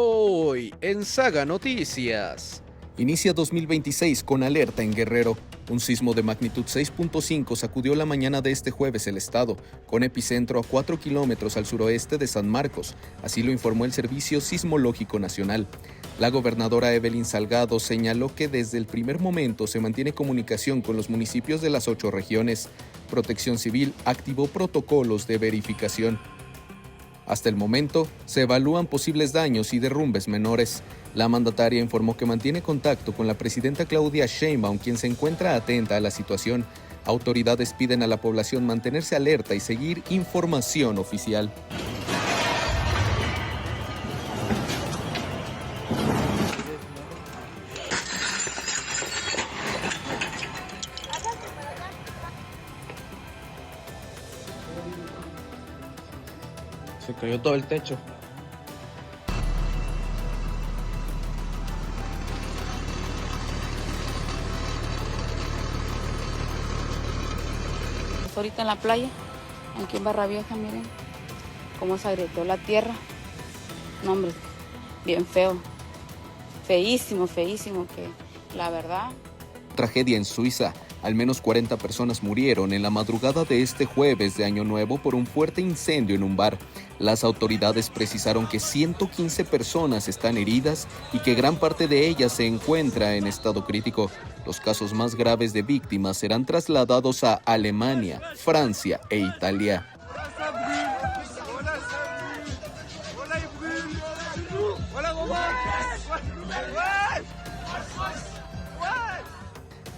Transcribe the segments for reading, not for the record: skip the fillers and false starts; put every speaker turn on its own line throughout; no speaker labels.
Hoy en Saga Noticias. Inicia 2026 con alerta en Guerrero. Un sismo de magnitud 6.5 sacudió la mañana de este jueves el estado, con epicentro a 4 kilómetros al suroeste de San Marcos. Así lo informó el Servicio Sismológico Nacional. La gobernadora Evelyn Salgado señaló que desde el primer momento se mantiene comunicación con los municipios de las 8 regiones. Protección Civil activó protocolos de verificación. Hasta el momento, se evalúan posibles daños y derrumbes menores. La mandataria informó que mantiene contacto con la presidenta Claudia Sheinbaum, quien se encuentra atenta a la situación. Autoridades piden a la población mantenerse alerta y seguir información oficial.
Se cayó todo el techo.
Ahorita en la playa, aquí en Barra Vieja, miren cómo se agrietó la tierra. No, hombre, bien feo. Feísimo, que la verdad.
Tragedia en Suiza. Al menos 40 personas murieron en la madrugada de este jueves de Año Nuevo por un fuerte incendio en un bar. Las autoridades precisaron que 115 personas están heridas y que gran parte de ellas se encuentra en estado crítico. Los casos más graves de víctimas serán trasladados a Alemania, Francia e Italia.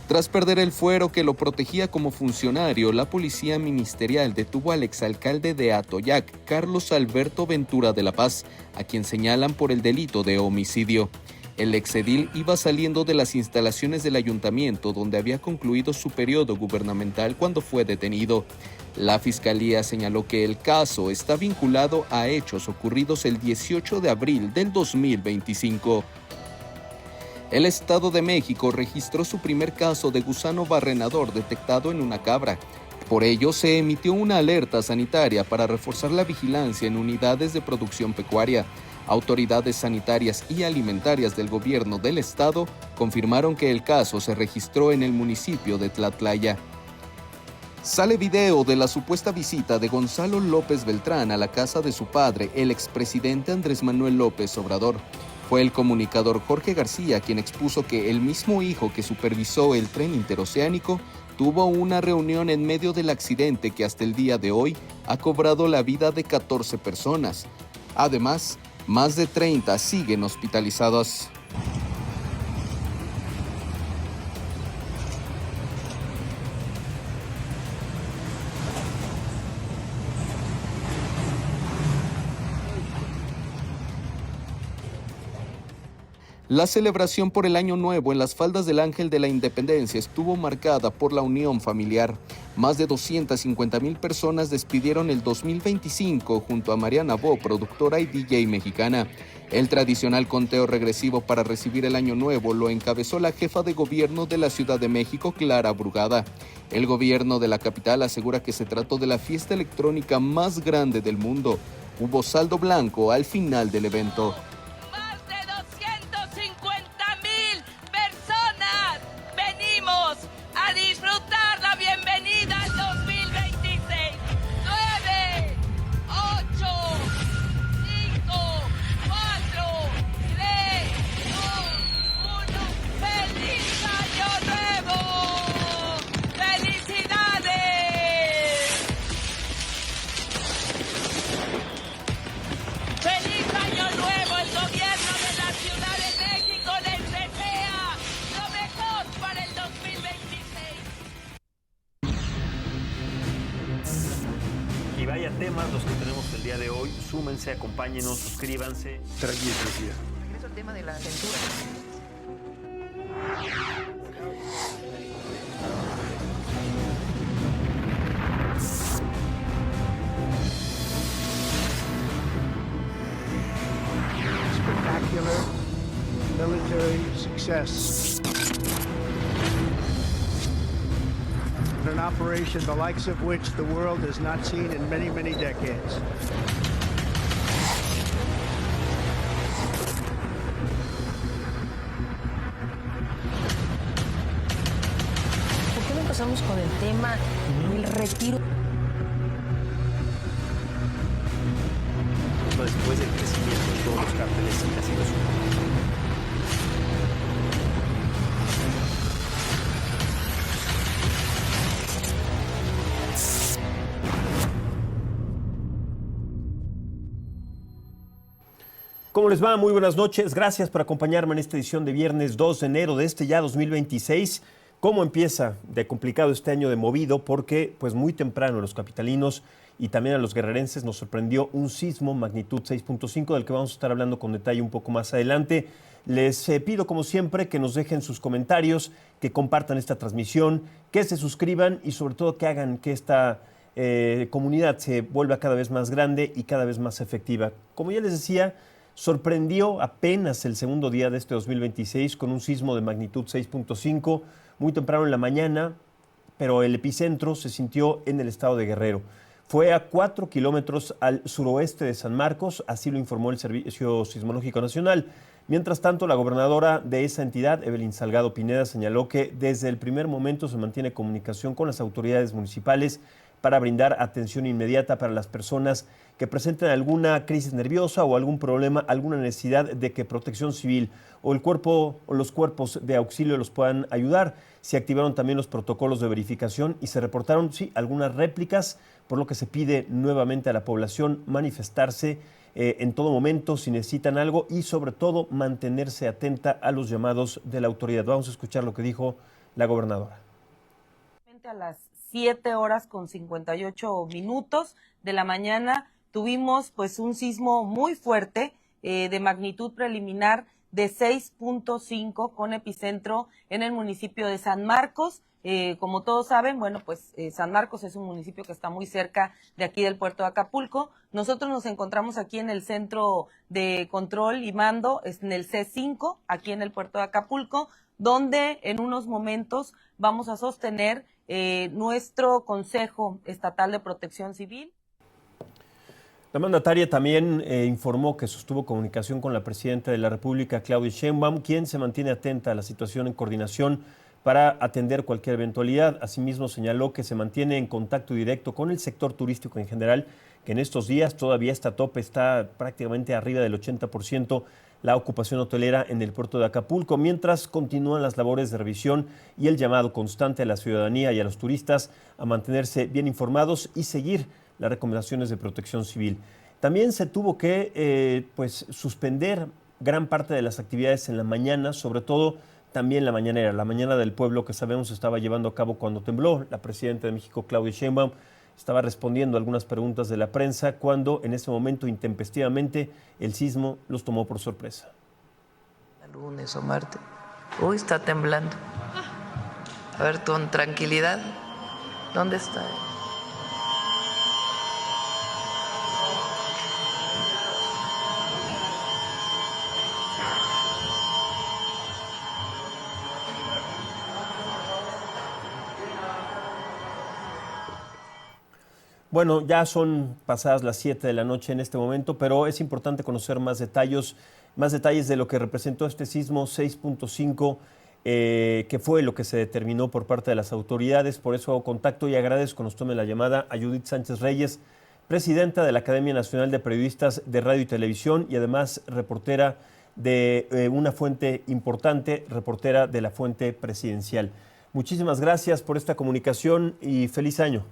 Tras perder el fuero que lo protegía como funcionario, la policía ministerial detuvo al exalcalde de Atoyac, Carlos Alberto Ventura de la Paz, a quien señalan por el delito de homicidio. El exedil iba saliendo de las instalaciones del ayuntamiento, donde había concluido su periodo gubernamental cuando fue detenido. La fiscalía señaló que el caso está vinculado a hechos ocurridos el 18 de abril del 2025. El Estado de México registró su primer caso de gusano barrenador detectado en una cabra. Por ello, se emitió una alerta sanitaria para reforzar la vigilancia en unidades de producción pecuaria. Autoridades sanitarias y alimentarias del gobierno del estado confirmaron que el caso se registró en el municipio de Tlatlaya. Sale video de la supuesta visita de Gonzalo López Beltrán a la casa de su padre, el expresidente Andrés Manuel López Obrador. Fue el comunicador Jorge García quien expuso que el mismo hijo que supervisó el tren interoceánico tuvo una reunión en medio del accidente que hasta el día de hoy ha cobrado la vida de 14 personas. Además, más de 30 siguen hospitalizados. La celebración por el Año Nuevo en las faldas del Ángel de la Independencia estuvo marcada por la unión familiar. Más de 250,000 personas despidieron el 2025 junto a Mariana Bo, productora y DJ mexicana. El tradicional conteo regresivo para recibir el Año Nuevo lo encabezó la jefa de gobierno de la Ciudad de México, Clara Brugada. El gobierno de la capital asegura que se trató de la fiesta electrónica más grande del mundo. Hubo saldo blanco al final del evento.
A disfrutar la bienvenida al 2026. 9, 8, 5, 4, 3, 2, 1. ¡Feliz Año Nuevo! ¡Felicidades! ¡Feliz Año Nuevo! El gobierno de la Ciudad de México les desea lo mejor para el 2026.
Y vaya temas los que tenemos el día de hoy. Súmense, acompáñenos, suscríbanse.
Regreso al tema de la censura.
Spectacular military success. An operation the likes of which the world has not seen in many, many decades.
empezamos con el tema del retiro.
Después del crecimiento de todos los cárteles en la situación.
¿Cómo les va? Muy buenas noches. Gracias por acompañarme en esta edición de viernes 2 de enero de este ya 2026. ¿Cómo empieza de complicado este año de movido? Porque pues muy temprano a los capitalinos y también a los guerrerenses nos sorprendió un sismo magnitud 6.5 del que vamos a estar hablando con detalle un poco más adelante. Les pido como siempre que nos dejen sus comentarios, que compartan esta transmisión, que se suscriban y sobre todo que hagan que esta comunidad se vuelva cada vez más grande y cada vez más efectiva. Como ya les decía, sorprendió apenas el segundo día de este 2026 con un sismo de magnitud 6.5 muy temprano en la mañana, pero el epicentro se sintió en el estado de Guerrero. Fue a 4 kilómetros al suroeste de San Marcos, así lo informó el Servicio Sismológico Nacional. Mientras tanto, la gobernadora de esa entidad, Evelyn Salgado Pineda, señaló que desde el primer momento se mantiene comunicación con las autoridades municipales para brindar atención inmediata para las personas que presenten alguna crisis nerviosa o algún problema, alguna necesidad de que Protección Civil o el cuerpo o los cuerpos de auxilio los puedan ayudar. Se activaron también los protocolos de verificación y se reportaron, sí, algunas réplicas, por lo que se pide nuevamente a la población manifestarse en todo momento si necesitan algo y sobre todo mantenerse atenta a los llamados de la autoridad. Vamos a escuchar lo que dijo la gobernadora.
A las 7:58 de la mañana tuvimos pues un sismo muy fuerte de magnitud preliminar de 6.5 con epicentro en el municipio de San Marcos. Como todos saben, bueno, pues San Marcos es un municipio que está muy cerca de aquí del puerto de Acapulco. Nosotros nos encontramos aquí en el centro de control y mando, en el C5, aquí en el puerto de Acapulco, donde en unos momentos vamos a sostener nuestro Consejo Estatal de Protección Civil.
La mandataria también informó que sostuvo comunicación con la presidenta de la República, Claudia Sheinbaum, quien se mantiene atenta a la situación en coordinación para atender cualquier eventualidad. Asimismo, señaló que se mantiene en contacto directo con el sector turístico en general, que en estos días todavía está a tope, está prácticamente arriba del 80% la ocupación hotelera en el puerto de Acapulco, mientras continúan las labores de revisión y el llamado constante a la ciudadanía y a los turistas a mantenerse bien informados y seguir las recomendaciones de Protección Civil. También se tuvo que suspender gran parte de las actividades en la mañana, sobre todo también la mañanera, la mañana del pueblo que sabemos se estaba llevando a cabo cuando tembló. La presidenta de México, Claudia Sheinbaum, estaba respondiendo algunas preguntas de la prensa cuando en ese momento intempestivamente el sismo los tomó por sorpresa.
Lunes o martes. Uy, está temblando. A ver, con tranquilidad. ¿Dónde está?
Bueno, ya son pasadas las 7 de la noche en este momento, pero es importante conocer más detalles de lo que representó este sismo 6.5, que fue lo que se determinó por parte de las autoridades. Por eso hago contacto y agradezco que nos tome la llamada a Judith Sánchez Reyes, presidenta de la Academia Nacional de Periodistas de Radio y Televisión y además reportera de una fuente importante, reportera de la Fuente Presidencial. Muchísimas gracias por esta comunicación y feliz año.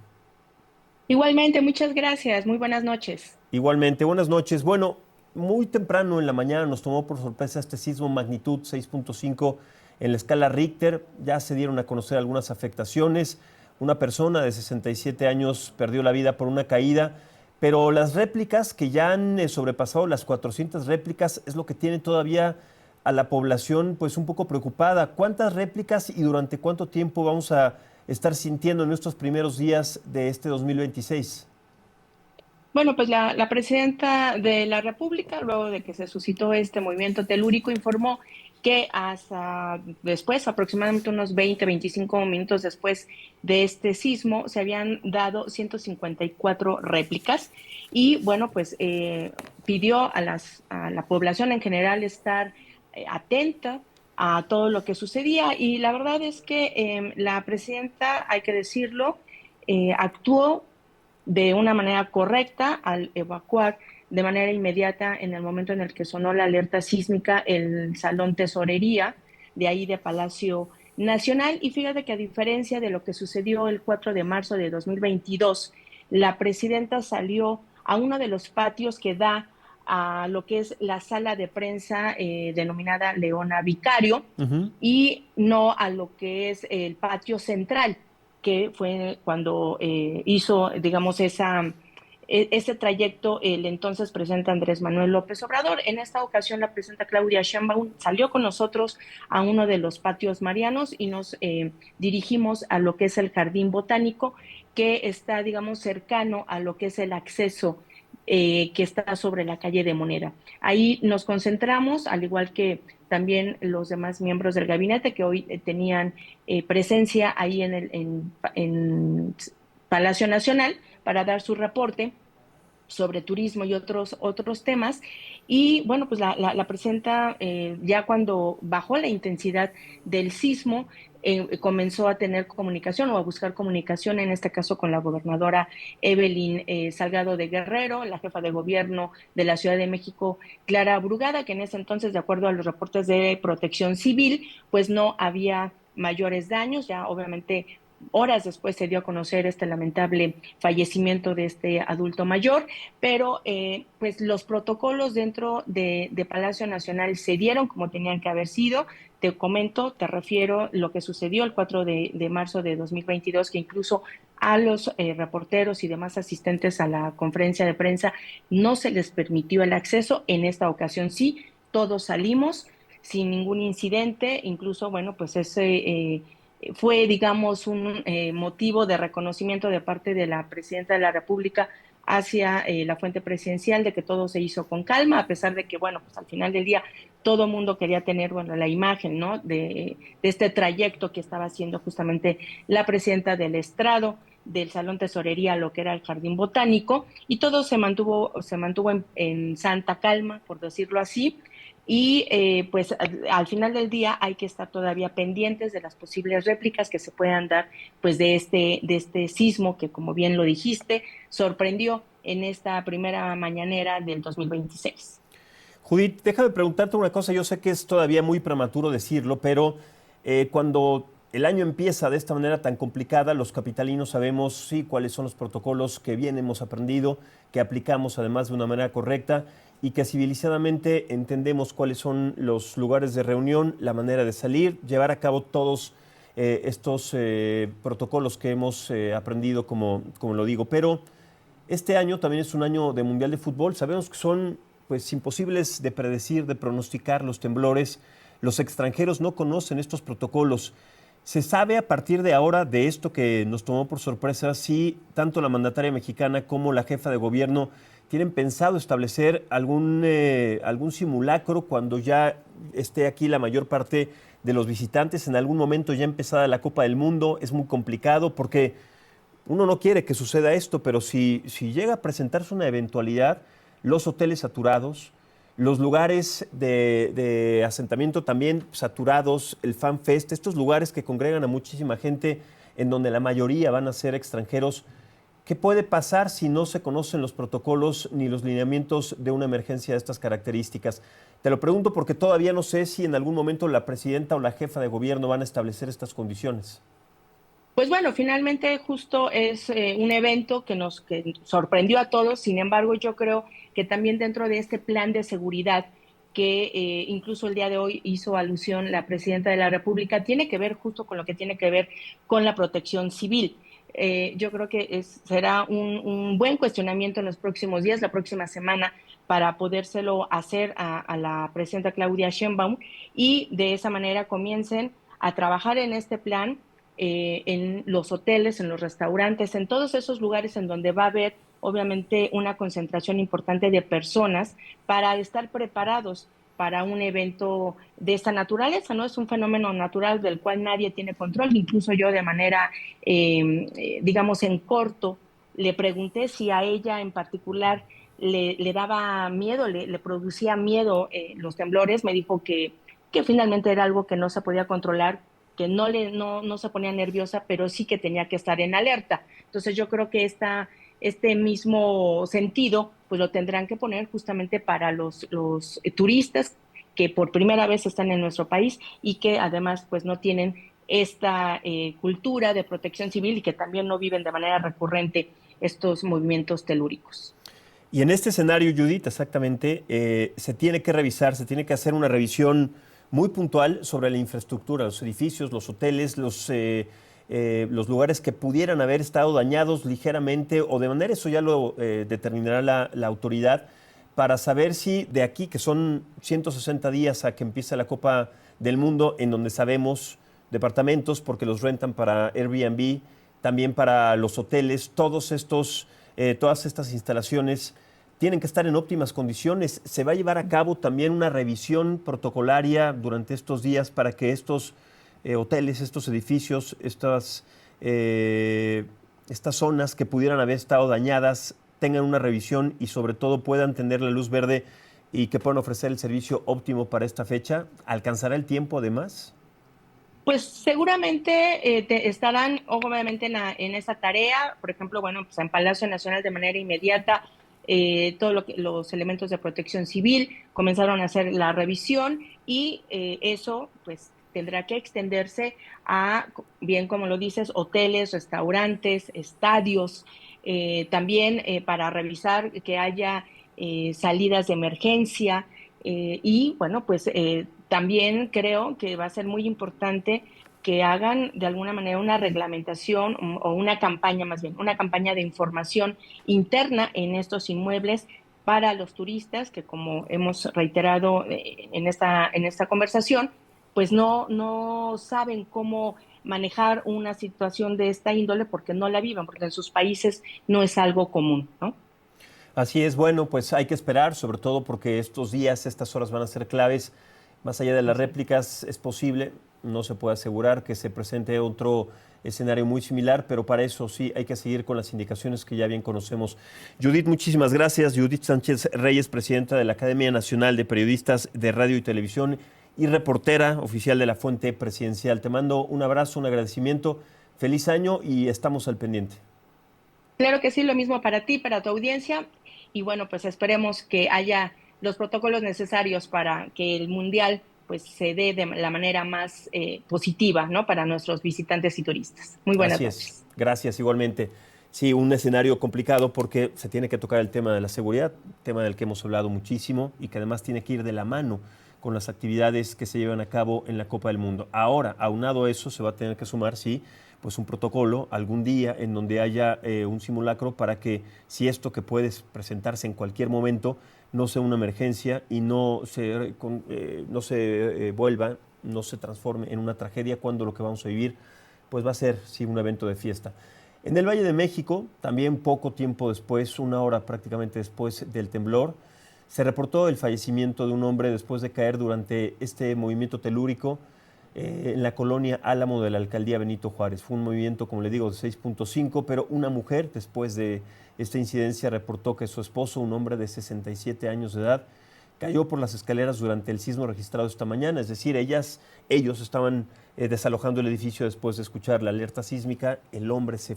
Igualmente, muchas gracias. Muy buenas noches.
Igualmente, buenas noches. Bueno, muy temprano en la mañana nos tomó por sorpresa este sismo magnitud 6.5 en la escala Richter. Ya se dieron a conocer algunas afectaciones. Una persona de 67 años perdió la vida por una caída, pero las réplicas que ya han sobrepasado las 400 réplicas es lo que tiene todavía a la población pues un poco preocupada. ¿Cuántas réplicas y durante cuánto tiempo vamos a estar sintiendo en estos primeros días de este 2026?
Bueno, pues la presidenta de la República, luego de que se suscitó este movimiento telúrico, informó que hasta después, aproximadamente unos 20-25 minutos después de este sismo, se habían dado 154 réplicas y, bueno, pues pidió a la población en general estar atenta a todo lo que sucedía. Y la verdad es que la presidenta, hay que decirlo, actuó de una manera correcta al evacuar de manera inmediata en el momento en el que sonó la alerta sísmica el Salón Tesorería de ahí de Palacio Nacional. Y fíjate que a diferencia de lo que sucedió el 4 de marzo de 2022, la presidenta salió a uno de los patios que da a lo que es la sala de prensa denominada Leona Vicario, y no a lo que es el patio central, que fue cuando hizo, digamos, ese trayecto el entonces presidente Andrés Manuel López Obrador. En esta ocasión la presidenta Claudia Sheinbaum salió con nosotros a uno de los patios marianos y nos dirigimos a lo que es el Jardín Botánico, que está, digamos, cercano a lo que es el acceso que está sobre la calle de Moneda. Ahí nos concentramos, al igual que también los demás miembros del gabinete que hoy tenían presencia ahí en Palacio Nacional para dar su reporte sobre turismo y otros temas. Y bueno, pues la presidenta ya cuando bajó la intensidad del sismo, comenzó a tener comunicación o a buscar comunicación, en este caso con la gobernadora Evelyn Salgado de Guerrero, la jefa de gobierno de la Ciudad de México, Clara Brugada, que en ese entonces, de acuerdo a los reportes de Protección Civil, pues no había mayores daños. Ya obviamente horas después se dio a conocer este lamentable fallecimiento de este adulto mayor, pero pues los protocolos dentro de Palacio Nacional se dieron como tenían que haber sido. Te comento, te refiero lo que sucedió el 4 de marzo de 2022, que incluso a los reporteros y demás asistentes a la conferencia de prensa no se les permitió el acceso. En esta ocasión sí, todos salimos sin ningún incidente. Incluso, bueno, pues ese fue, digamos, un motivo de reconocimiento de parte de la presidenta de la República hacia la fuente presidencial, de que todo se hizo con calma, a pesar de que, bueno, pues al final del día todo el mundo quería tener, bueno, la imagen, ¿no?, de este trayecto que estaba haciendo justamente la presidenta del estrado del Salón Tesorería a lo que era el Jardín Botánico, y todo se mantuvo en santa calma, por decirlo así. Y pues al final del día hay que estar todavía pendientes de las posibles réplicas que se puedan dar pues de este sismo que, como bien lo dijiste, sorprendió en esta primera mañanera del 2026.
Judith, déjame preguntarte una cosa. Yo sé que es todavía muy prematuro decirlo, pero cuando el año empieza de esta manera tan complicada, los capitalinos sabemos sí cuáles son los protocolos que bien hemos aprendido, que aplicamos además de una manera correcta, y que civilizadamente entendemos cuáles son los lugares de reunión, la manera de salir, llevar a cabo todos estos protocolos que hemos aprendido, como lo digo. Pero este año también es un año de Mundial de Fútbol. Sabemos que son pues imposibles de predecir, de pronosticar los temblores. Los extranjeros no conocen estos protocolos. ¿Se sabe a partir de ahora de esto que nos tomó por sorpresa si tanto la mandataria mexicana como la jefa de gobierno tienen pensado establecer algún simulacro cuando ya esté aquí la mayor parte de los visitantes? En algún momento ya empezada la Copa del Mundo, es muy complicado porque uno no quiere que suceda esto, pero si llega a presentarse una eventualidad, los hoteles saturados, los lugares de asentamiento también saturados, el Fan Fest, estos lugares que congregan a muchísima gente en donde la mayoría van a ser extranjeros. ¿Qué puede pasar si no se conocen los protocolos ni los lineamientos de una emergencia de estas características? Te lo pregunto porque todavía no sé si en algún momento la presidenta o la jefa de gobierno van a establecer estas condiciones.
Pues bueno, finalmente justo es un evento que sorprendió a todos. Sin embargo, yo creo que también dentro de este plan de seguridad que incluso el día de hoy hizo alusión la presidenta de la República, tiene que ver justo con lo que tiene que ver con la protección civil. Yo creo que será un buen cuestionamiento en los próximos días, la próxima semana, para podérselo hacer a la presidenta Claudia Sheinbaum, y de esa manera comiencen a trabajar en este plan en los hoteles, en los restaurantes, en todos esos lugares en donde va a haber obviamente una concentración importante de personas, para estar preparados para un evento de esta naturaleza, ¿no? Es un fenómeno natural del cual nadie tiene control. Incluso yo de manera, digamos, en corto, le pregunté si a ella en particular le daba miedo, le producía miedo los temblores. Me dijo que que finalmente era algo que no se podía controlar, que no se ponía nerviosa, pero sí que tenía que estar en alerta. Entonces yo creo que este mismo sentido pues lo tendrán que poner justamente para los turistas que por primera vez están en nuestro país y que además pues no tienen esta cultura de protección civil y que también no viven de manera recurrente estos movimientos telúricos.
Y en este escenario, Judith, exactamente, se tiene que revisar, se tiene que hacer una revisión muy puntual sobre la infraestructura, los edificios, los hoteles, los lugares que pudieran haber estado dañados ligeramente o de manera, eso ya lo determinará la autoridad, para saber si de aquí, que son 160 días a que empiece la Copa del Mundo, en donde sabemos departamentos, porque los rentan para Airbnb, también para los hoteles, todas estas instalaciones tienen que estar en óptimas condiciones. Se va a llevar a cabo también una revisión protocolaria durante estos días para que estos hoteles, estos edificios, estas zonas que pudieran haber estado dañadas tengan una revisión y sobre todo puedan tener la luz verde y que puedan ofrecer el servicio óptimo para esta fecha. ¿Alcanzará el tiempo además?
Pues seguramente estarán obviamente en esa tarea. Por ejemplo, bueno, pues en Palacio Nacional de manera inmediata todos los elementos de protección civil comenzaron a hacer la revisión y eso pues tendrá que extenderse a, bien como lo dices, hoteles, restaurantes, estadios, también para revisar que haya salidas de emergencia y bueno, pues también creo que va a ser muy importante que hagan de alguna manera una reglamentación o una campaña, más bien, una campaña de información interna en estos inmuebles para los turistas que, como hemos reiterado en esta conversación, pues no saben cómo manejar una situación de esta índole porque no la viven, porque en sus países no es algo común, ¿no?
Así es, bueno, pues hay que esperar, sobre todo porque estos días, estas horas van a ser claves. Más allá de las réplicas, es posible, no se puede asegurar que se presente otro escenario muy similar, pero para eso sí hay que seguir con las indicaciones que ya bien conocemos. Judith, muchísimas gracias. Judith Sánchez Reyes, presidenta de la Academia Nacional de Periodistas de Radio y Televisión y reportera oficial de la Fuente Presidencial. Te mando un abrazo, un agradecimiento, feliz año y estamos al pendiente.
Claro que sí, lo mismo para ti, para tu audiencia, y bueno, pues esperemos que haya los protocolos necesarios para que el Mundial pues se dé de la manera más positiva, ¿no? Para nuestros visitantes y turistas. Muy buenas noches.
Gracias, igualmente. Sí, un escenario complicado porque se tiene que tocar el tema de la seguridad, tema del que hemos hablado muchísimo y que además tiene que ir de la mano con las actividades que se llevan a cabo en la Copa del Mundo. Ahora, aunado a eso, se va a tener que sumar, sí, pues un protocolo algún día en donde haya un simulacro para que si esto que puede presentarse en cualquier momento no sea una emergencia y no se vuelva, no se transforme en una tragedia cuando lo que vamos a vivir pues va a ser sí un evento de fiesta. En el Valle de México, también poco tiempo después, una hora prácticamente después del temblor, se reportó el fallecimiento de un hombre después de caer durante este movimiento telúrico en la colonia Álamo de la alcaldía Benito Juárez. Fue un movimiento, como le digo, de 6.5, pero una mujer, después de esta incidencia, reportó que su esposo, un hombre de 67 años de edad, cayó por las escaleras durante el sismo registrado esta mañana. Es decir, ellos estaban desalojando el edificio después de escuchar la alerta sísmica. El hombre se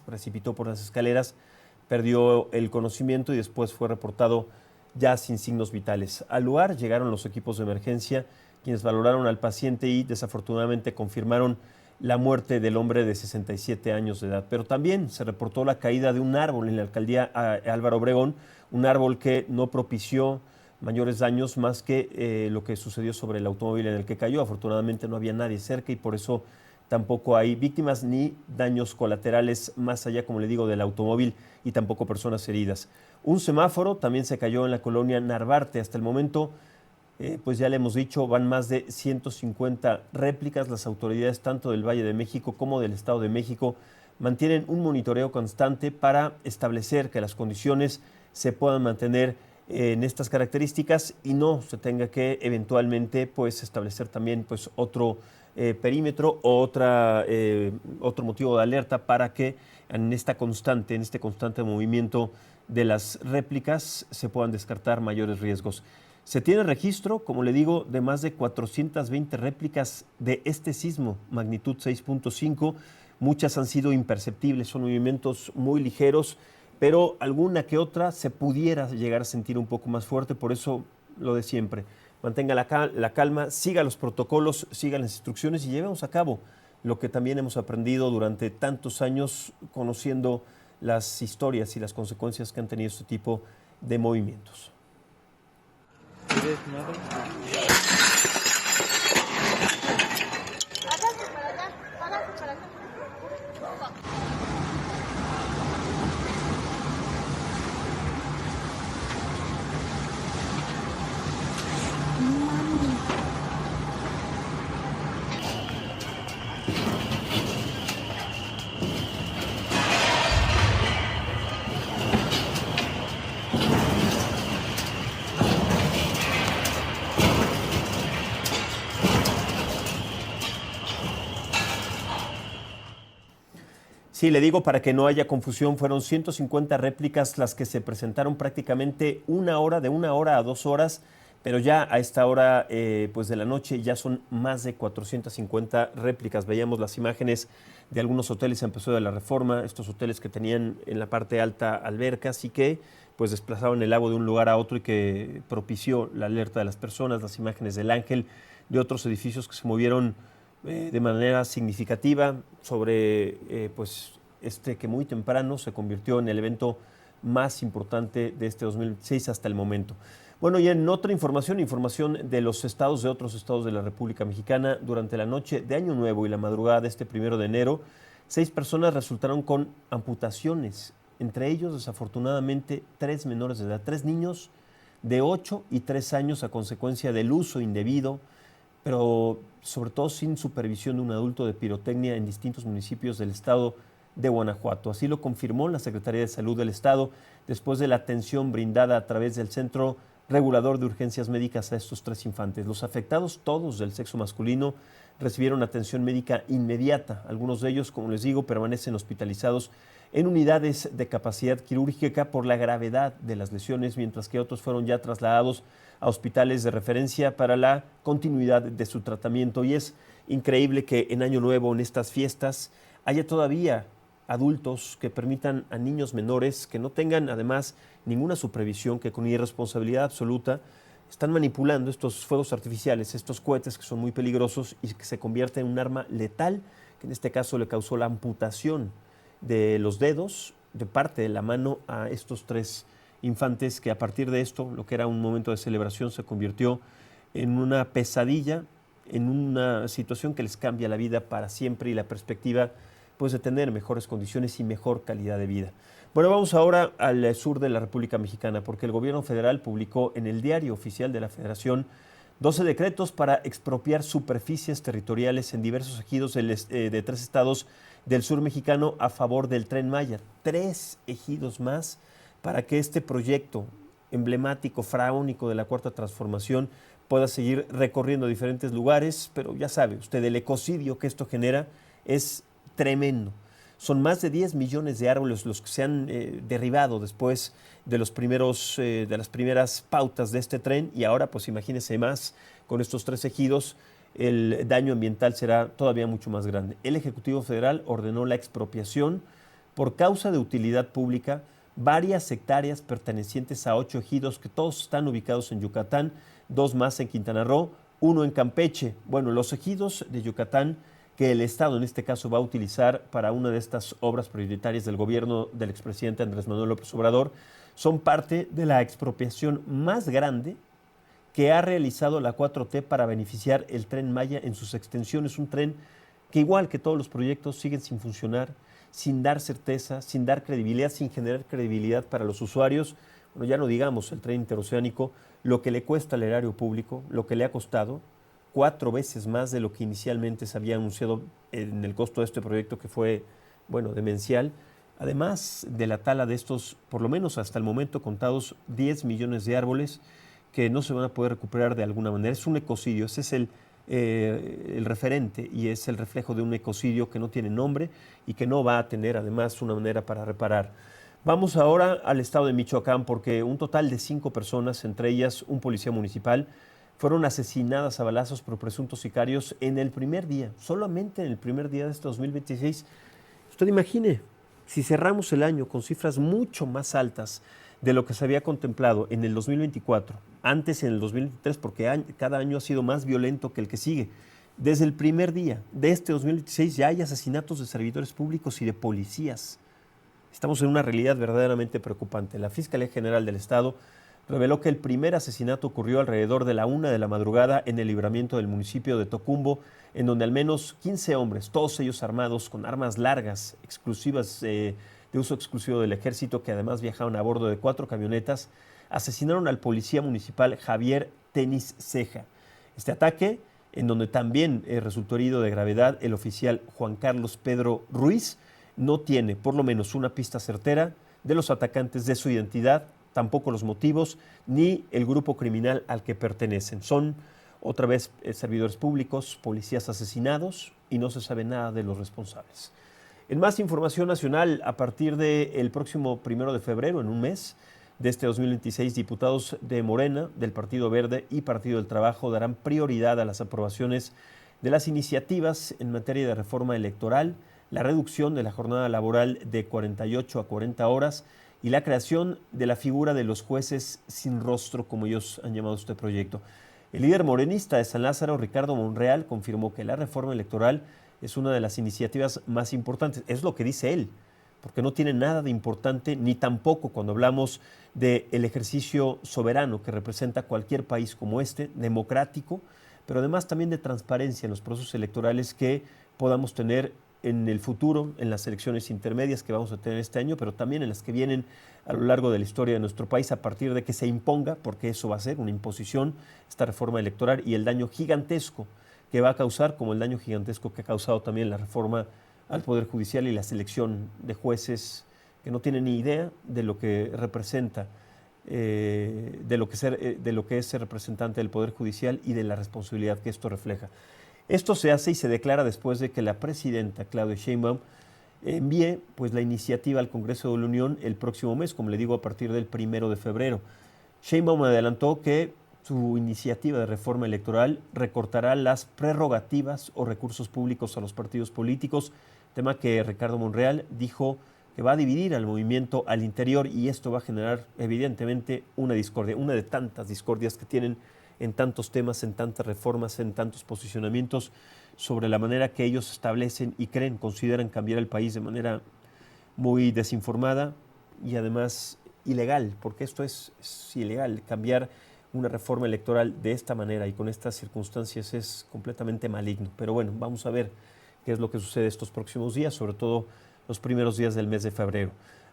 precipitó por las escaleras, perdió el conocimiento y después fue reportado ya sin signos vitales. Al lugar llegaron los equipos de emergencia, quienes valoraron al paciente y desafortunadamente confirmaron la muerte del hombre de 67 años de edad. Pero también se reportó la caída de un árbol en la alcaldía Álvaro Obregón, un árbol que no propició mayores daños más que lo que sucedió sobre el automóvil en el que cayó. Afortunadamente no había nadie cerca y por eso tampoco hay víctimas ni daños colaterales más allá, como le digo, del automóvil y tampoco personas heridas. Un semáforo también se cayó en la colonia Narvarte. Hasta el momento, pues ya le hemos dicho, van más de 150 réplicas. Las autoridades tanto del Valle de México como del Estado de México mantienen un monitoreo constante para establecer que las condiciones se puedan mantener en estas características y no se tenga que eventualmente pues establecer también pues otro perímetro o otro motivo de alerta para que en este constante movimiento de las réplicas se puedan descartar mayores riesgos. Se tiene registro, como le digo, de más de 420 réplicas de este sismo, magnitud 6.5. Muchas han sido imperceptibles, son movimientos muy ligeros, pero alguna que otra se pudiera llegar a sentir un poco más fuerte, por eso lo de siempre. Mantenga la calma, siga los protocolos, siga las instrucciones y llevemos a cabo lo que también hemos aprendido durante tantos años conociendo las historias y las consecuencias que han tenido este tipo de movimientos. Sí, le digo para que no haya confusión, fueron 150 réplicas las que se presentaron prácticamente de 1 hora a 2 horas, pero ya a esta hora pues de la noche ya son más de 450 réplicas. Veíamos las imágenes de algunos hoteles en Paseo de la Reforma, estos hoteles que tenían en la parte alta albercas y que pues desplazaban el agua de un lugar a otro y que propició la alerta de las personas, las imágenes del Ángel, de otros edificios que se movieron de manera significativa sobre pues que muy temprano se convirtió en el evento más importante de este 2026 hasta el momento. Bueno, y en otra información de los estados, de otros estados de la República Mexicana, durante la noche de Año Nuevo y la madrugada de este 1 de enero, 6 personas resultaron con amputaciones, entre ellos desafortunadamente 3 menores de edad, 3 niños de 8 y 3 años a consecuencia del uso indebido, pero sobre todo sin supervisión de un adulto de pirotecnia en distintos municipios del estado de Guanajuato. Así lo confirmó la Secretaría de Salud del Estado después de la atención brindada a través del Centro Regulador de Urgencias Médicas a estos 3 infantes. Los afectados, todos del sexo masculino, recibieron atención médica inmediata. Algunos de ellos, como les digo, permanecen hospitalizados en unidades de capacidad quirúrgica por la gravedad de las lesiones, mientras que otros fueron ya trasladados a hospitales de referencia para la continuidad de su tratamiento. Y es increíble que en Año Nuevo, en estas fiestas, haya todavía adultos que permitan a niños menores que no tengan además ninguna supervisión, que con irresponsabilidad absoluta están manipulando estos fuegos artificiales, estos cohetes que son muy peligrosos y que se convierten en un arma letal, que en este caso le causó la amputación de los dedos, de parte de la mano a estos 3 infantes, que a partir de esto, lo que era un momento de celebración, se convirtió en una pesadilla, en una situación que les cambia la vida para siempre y la perspectiva pues de tener mejores condiciones y mejor calidad de vida. Bueno, vamos ahora al sur de la República Mexicana, porque el gobierno federal publicó en el Diario Oficial de la Federación 12 decretos para expropiar superficies territoriales en diversos ejidos de 3 estados del sur mexicano a favor del Tren Maya. 3 ejidos más para que este proyecto emblemático, faraónico de la Cuarta Transformación pueda seguir recorriendo diferentes lugares, pero ya sabe usted, el ecocidio que esto genera es tremendo. Son más de 10 millones de árboles los que se han derribado después de las primeras pautas de este tren, y ahora pues imagínense más con estos 3 ejidos, el daño ambiental será todavía mucho más grande. El Ejecutivo Federal ordenó la expropiación por causa de utilidad pública varias hectáreas pertenecientes a 8 ejidos que todos están ubicados en Yucatán, 2 más en Quintana Roo, 1 en Campeche. Bueno, los ejidos de Yucatán que el Estado en este caso va a utilizar para una de estas obras prioritarias del gobierno del expresidente Andrés Manuel López Obrador son parte de la expropiación más grande que ha realizado la 4T para beneficiar el Tren Maya en sus extensiones. Un tren que, igual que todos los proyectos, siguen sin funcionar, sin dar certeza, sin dar credibilidad, sin generar credibilidad para los usuarios. Bueno, ya no digamos el tren interoceánico, lo que le cuesta al erario público, lo que le ha costado 4 veces más de lo que inicialmente se había anunciado en el costo de este proyecto, que fue, bueno, demencial. Además de la tala de estos, por lo menos hasta el momento contados, 10 millones de árboles que no se van a poder recuperar de alguna manera. Es un ecocidio, ese es el referente y es el reflejo de un ecocidio que no tiene nombre y que no va a tener además una manera para reparar. Vamos ahora al estado de Michoacán porque un total de 5 personas, entre ellas un policía municipal, fueron asesinadas a balazos por presuntos sicarios en el primer día, solamente en el primer día de este 2026. Usted imagine, si cerramos el año con cifras mucho más altas de lo que se había contemplado en el 2024, antes en el 2023, porque cada año ha sido más violento que el que sigue. Desde el primer día de este 2026 ya hay asesinatos de servidores públicos y de policías. Estamos en una realidad verdaderamente preocupante. La Fiscalía General del Estado reveló que el primer asesinato ocurrió alrededor de la 1 de la madrugada en el libramiento del municipio de Tocumbo, en donde al menos 15 hombres, todos ellos armados con armas largas, exclusivas, de uso exclusivo del ejército, que además viajaban a bordo de 4 camionetas, asesinaron al policía municipal Javier Tenis Ceja. Este ataque, en donde también resultó herido de gravedad el oficial Juan Carlos Pedro Ruiz, no tiene por lo menos una pista certera de los atacantes, de su identidad, tampoco los motivos, ni el grupo criminal al que pertenecen. Son, otra vez, servidores públicos, policías asesinados y no se sabe nada de los responsables. En más información nacional, a partir del próximo 1 de febrero, en un mes de este 2026, diputados de Morena, del Partido Verde y Partido del Trabajo darán prioridad a las aprobaciones de las iniciativas en materia de reforma electoral, la reducción de la jornada laboral de 48 a 40 horas y la creación de la figura de los jueces sin rostro, como ellos han llamado este proyecto. El líder morenista de San Lázaro, Ricardo Monreal, confirmó que la reforma electoral es una de las iniciativas más importantes. Es lo que dice él, porque no tiene nada de importante, ni tampoco cuando hablamos del ejercicio soberano que representa cualquier país como este, democrático, pero además también de transparencia en los procesos electorales que podamos tener en el futuro, en las elecciones intermedias que vamos a tener este año, pero también en las que vienen a lo largo de la historia de nuestro país, a partir de que se imponga, porque eso va a ser una imposición, esta reforma electoral, y el daño gigantesco que va a causar, como el daño gigantesco que ha causado también la reforma al Poder Judicial y la selección de jueces que no tienen ni idea de lo que representa, de lo que es ser representante del Poder Judicial y de la responsabilidad que esto refleja. Esto se hace y se declara después de que la presidenta Claudia Sheinbaum envíe pues, la iniciativa al Congreso de la Unión el próximo mes, como le digo, a partir del 1 de febrero. Sheinbaum adelantó que su iniciativa de reforma electoral recortará las prerrogativas o recursos públicos a los partidos políticos, tema que Ricardo Monreal dijo que va a dividir al movimiento al interior y esto va a generar evidentemente una discordia, una de tantas discordias que tienen en tantos temas, en tantas reformas, en tantos posicionamientos sobre la manera que ellos establecen y creen, consideran cambiar el país de manera muy desinformada y además ilegal, porque esto es ilegal. Cambiar una reforma electoral de esta manera y con estas circunstancias es completamente maligno. Pero bueno, vamos a ver qué es lo que sucede estos próximos días, sobre todo los primeros días del mes de febrero.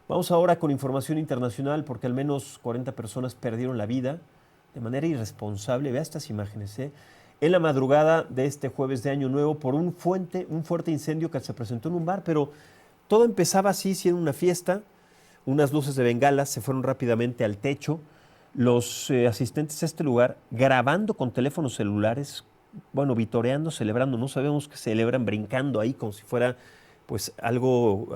Vamos ahora con información internacional, porque al menos 40 personas perdieron la vida de manera irresponsable, vea estas imágenes, en la madrugada de este jueves de Año Nuevo por un fuerte incendio que se presentó en un bar, pero todo empezaba así, siendo una fiesta, unas luces de bengalas se fueron rápidamente al techo, los asistentes a este lugar grabando con teléfonos celulares, bueno, vitoreando, celebrando, no sabemos qué celebran, brincando ahí como si fuera pues algo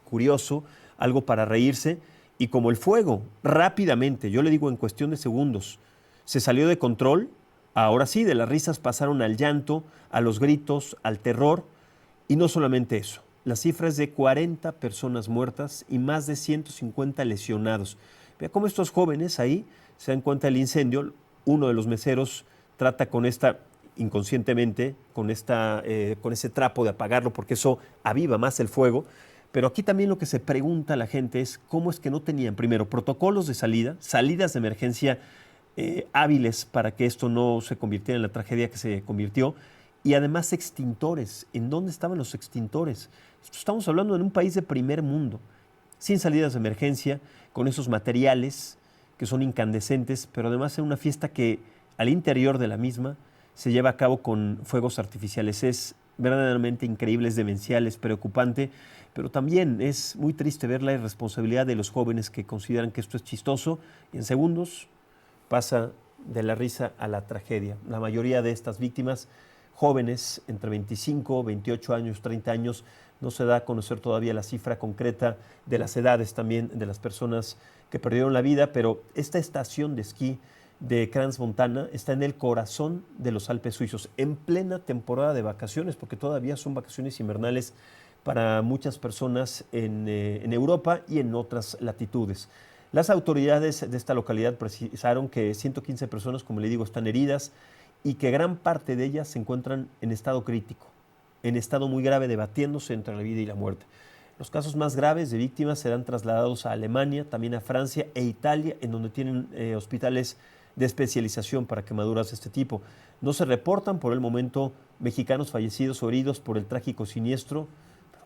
curioso, algo para reírse. Y como el fuego, rápidamente, yo le digo en cuestión de segundos, se salió de control, ahora sí, de las risas pasaron al llanto, a los gritos, al terror, y no solamente eso. La cifra es de 40 personas muertas y más de 150 lesionados. Vea cómo estos jóvenes ahí se dan cuenta del incendio, uno de los meseros trata inconscientemente, con ese trapo de apagarlo, porque eso aviva más el fuego. Pero aquí también lo que se pregunta a la gente es cómo es que no tenían, primero, protocolos de salida, salidas de emergencia hábiles para que esto no se convirtiera en la tragedia que se convirtió, y además extintores. ¿En dónde estaban los extintores? Estamos hablando de un país de primer mundo, sin salidas de emergencia, con esos materiales que son incandescentes, pero además en una fiesta que al interior de la misma se lleva a cabo con fuegos artificiales. Es verdaderamente increíble, es demencial, es preocupante, pero también es muy triste ver la irresponsabilidad de los jóvenes que consideran que esto es chistoso y en segundos pasa de la risa a la tragedia. La mayoría de estas víctimas, jóvenes entre 25, 28 años, 30 años. No se da a conocer todavía la cifra concreta de las edades también de las personas que perdieron la vida, pero esta estación de esquí de Crans-Montana está en el corazón de los Alpes suizos, en plena temporada de vacaciones, porque todavía son vacaciones invernales para muchas personas en Europa y en otras latitudes. Las autoridades de esta localidad precisaron que 115 personas, como le digo, están heridas y que gran parte de ellas se encuentran en estado crítico, en estado muy grave, debatiéndose entre la vida y la muerte. Los casos más graves de víctimas serán trasladados a Alemania, también a Francia e Italia, en donde tienen hospitales de especialización para quemaduras de este tipo. No se reportan por el momento mexicanos fallecidos o heridos por el trágico siniestro.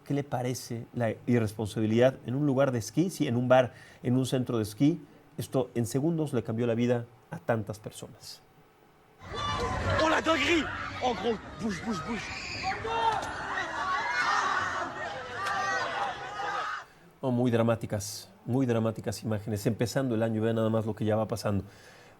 ¿Qué le parece la irresponsabilidad en un lugar de esquí? Sí, en un bar, en un centro de esquí. Esto en segundos le cambió la vida a tantas personas.
¡Oh, la dinguerie! ¡Oh, gros! ¡Bouge, bouge, bouge!
Oh, muy dramáticas imágenes. Empezando el año, vean nada más lo que ya va pasando.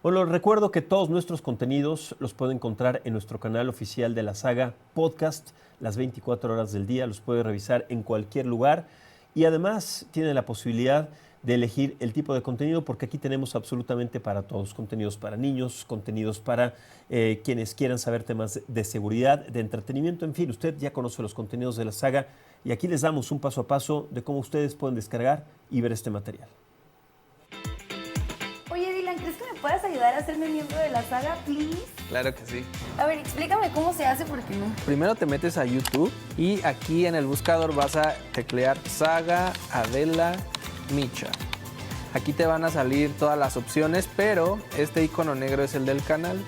Bueno, les recuerdo que todos nuestros contenidos los pueden encontrar en nuestro canal oficial de la saga podcast, las 24 horas del día. Los puede revisar en cualquier lugar y además tiene la posibilidad de elegir el tipo de contenido, porque aquí tenemos absolutamente para todos. Contenidos para niños, contenidos para quienes quieran saber temas de seguridad, de entretenimiento, en fin, usted ya conoce los contenidos de la saga y aquí les damos un paso a paso de cómo ustedes pueden descargar y ver este material.
Oye, Dylan, ¿crees que me puedas ayudar a hacerme miembro de la saga, please?
Claro que sí.
A ver, explícame cómo se hace porque no.
Primero te metes a YouTube y aquí en el buscador vas a teclear Saga Adela Micha. Aquí te van a salir todas las opciones, pero este icono negro es el del canal.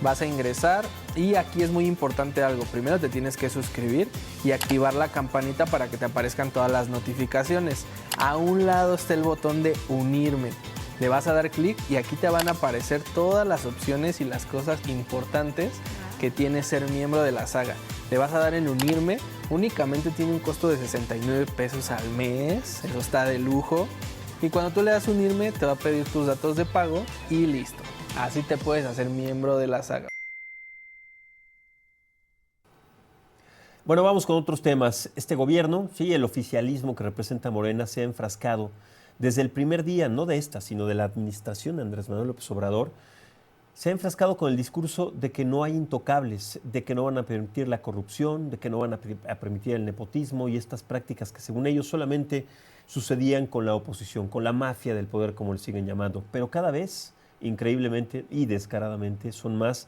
Vas a ingresar y aquí es muy importante algo. Primero te tienes que suscribir y activar la campanita para que te aparezcan todas las notificaciones. A un lado está el botón de unirme. Le vas a dar clic y aquí te van a aparecer todas las opciones y las cosas importantes que tiene ser miembro de la saga. Le vas a dar en unirme. Únicamente tiene un costo de 69 pesos al mes. Eso está de lujo. Y cuando tú le das unirme, te va a pedir tus datos de pago y listo. Así te puedes hacer miembro de la saga.
Bueno, vamos con otros temas. Este gobierno, sí, el oficialismo que representa Morena, se ha enfrascado desde el primer día, no de esta, sino de la administración de Andrés Manuel López Obrador, se ha enfrascado con el discurso de que no hay intocables, de que no van a permitir la corrupción, de que no van a permitir el nepotismo y estas prácticas que según ellos solamente sucedían con la oposición, con la mafia del poder, como le siguen llamando. Pero cada vez, increíblemente y descaradamente, son más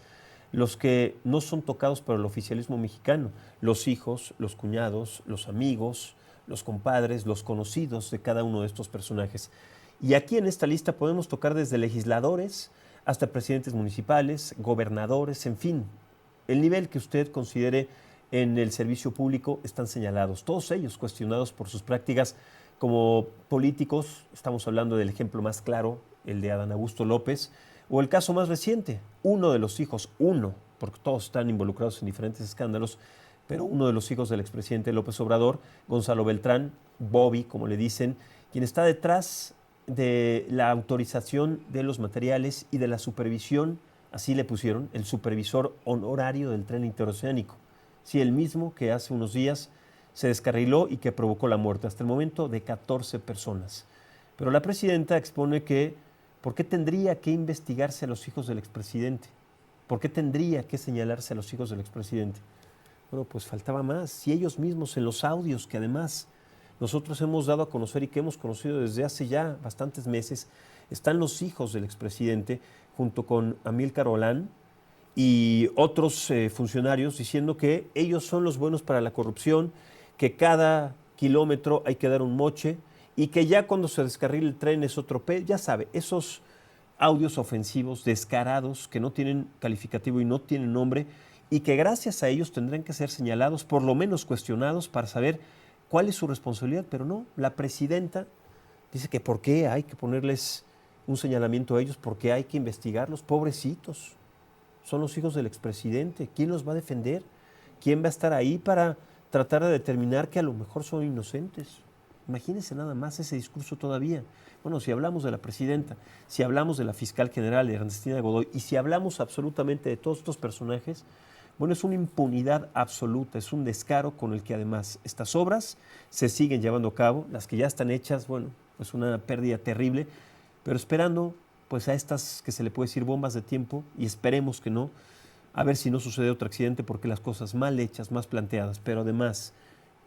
los que no son tocados por el oficialismo mexicano. Los hijos, los cuñados, los amigos, los compadres, los conocidos de cada uno de estos personajes. Y aquí en esta lista podemos tocar desde legisladores hasta presidentes municipales, gobernadores, en fin. El nivel que usted considere en el servicio público están señalados. Todos ellos cuestionados por sus prácticas como políticos. Estamos hablando del ejemplo más claro, el de Adán Augusto López, o el caso más reciente, uno de los hijos, porque todos están involucrados en diferentes escándalos, pero uno de los hijos del expresidente López Obrador, Gonzalo Beltrán, Bobby, como le dicen, quien está detrás de la autorización de los materiales y de la supervisión, así le pusieron, el supervisor honorario del tren interoceánico. Sí, el mismo que hace unos días se descarriló y que provocó la muerte, hasta el momento, de 14 personas. Pero la presidenta expone que, ¿por qué tendría que investigarse a los hijos del expresidente? ¿Por qué tendría que señalarse a los hijos del expresidente? Bueno, pues faltaba más. Si ellos mismos en los audios que además nosotros hemos dado a conocer y que hemos conocido desde hace ya bastantes meses, están los hijos del expresidente junto con Amílcar Olán y otros funcionarios diciendo que ellos son los buenos para la corrupción, que cada kilómetro hay que dar un moche y que ya cuando se descarrila el tren es otro ya sabe, esos audios ofensivos, descarados, que no tienen calificativo y no tienen nombre y que gracias a ellos tendrán que ser señalados, por lo menos cuestionados para saber cuál es su responsabilidad, pero no, la presidenta dice que por qué hay que ponerles un señalamiento a ellos, por qué hay que investigarlos, pobrecitos, son los hijos del expresidente, ¿quién los va a defender? ¿Quién va a estar ahí para tratar de determinar que a lo mejor son inocentes? Imagínense nada más ese discurso todavía. Bueno, si hablamos de la presidenta, si hablamos de la fiscal general Ernestina Godoy y si hablamos absolutamente de todos estos personajes, Bueno, es una impunidad absoluta, es un descaro con el que además estas obras se siguen llevando a cabo, las que ya están hechas, bueno, es una pérdida terrible, pero esperando pues a estas que se le puede decir bombas de tiempo, y esperemos que no, a ver si no sucede otro accidente, porque las cosas mal hechas, más planteadas, pero además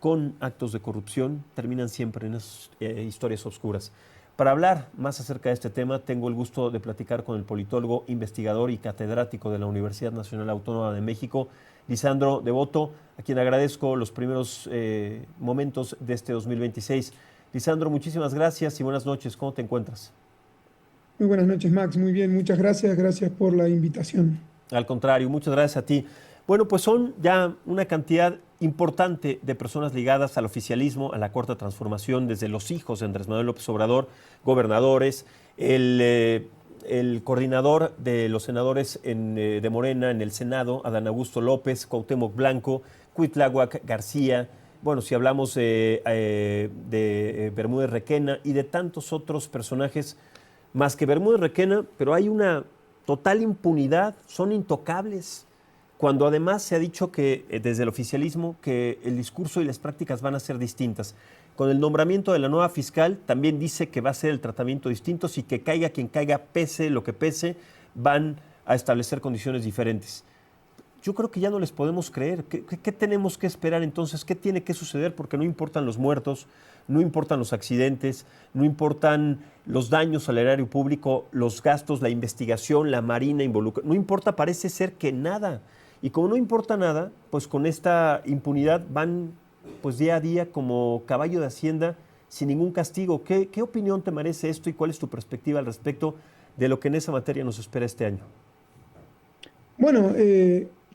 con actos de corrupción, terminan siempre en esas historias oscuras. Para hablar más acerca de este tema, tengo el gusto de platicar con el politólogo, investigador y catedrático de la Universidad Nacional Autónoma de México, Lisandro Devoto, a quien agradezco los primeros momentos de este 2026. Lisandro, muchísimas gracias y buenas noches. ¿Cómo te encuentras?
Muy buenas noches, Max. Muy bien, muchas gracias. Gracias por la invitación.
Al contrario, muchas gracias a ti. Bueno, pues son ya una cantidad importante de personas ligadas al oficialismo, a la Cuarta Transformación, desde los hijos de Andrés Manuel López Obrador, gobernadores, el coordinador de los senadores de Morena en el Senado, Adán Augusto López, Cuauhtémoc Blanco, Cuitláhuac García, bueno, si hablamos de Bermúdez Requena y de tantos otros personajes, más que Bermúdez Requena, pero hay una total impunidad, son intocables, cuando además se ha dicho que desde el oficialismo que el discurso y las prácticas van a ser distintas. Con el nombramiento de la nueva fiscal también dice que va a ser el tratamiento distinto, y que caiga quien caiga, pese lo que pese, van a establecer condiciones diferentes. Yo creo que ya no les podemos creer. ¿Qué tenemos que esperar entonces? ¿Qué tiene que suceder? Porque no importan los muertos, no importan los accidentes, no importan los daños al erario público, los gastos, la investigación, la Marina involucrada. No importa, parece ser que nada. Y como no importa nada, pues con esta impunidad van pues día a día como caballo de hacienda sin ningún castigo. ¿Qué opinión te merece esto y cuál es tu perspectiva al respecto de lo que en esa materia nos espera este año?
Bueno,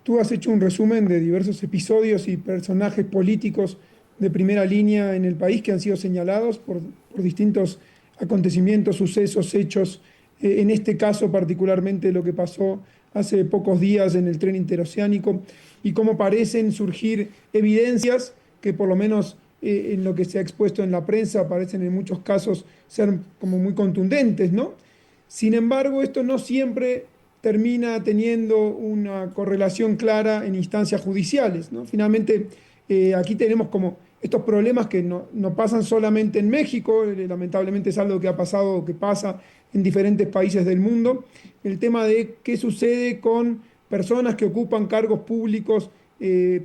tú has hecho un resumen de diversos episodios y personajes políticos de primera línea en el país que han sido señalados por distintos acontecimientos, sucesos, hechos. En este caso particularmente lo que pasó hace pocos días en el tren interoceánico, y cómo parecen surgir evidencias que por lo menos en lo que se ha expuesto en la prensa parecen en muchos casos ser como muy contundentes, ¿no? Sin embargo, esto no siempre termina teniendo una correlación clara en instancias judiciales, ¿no? Finalmente, aquí tenemos como estos problemas que no pasan solamente en México, lamentablemente es algo que ha pasado, que pasa en diferentes países del mundo, el tema de qué sucede con personas que ocupan cargos públicos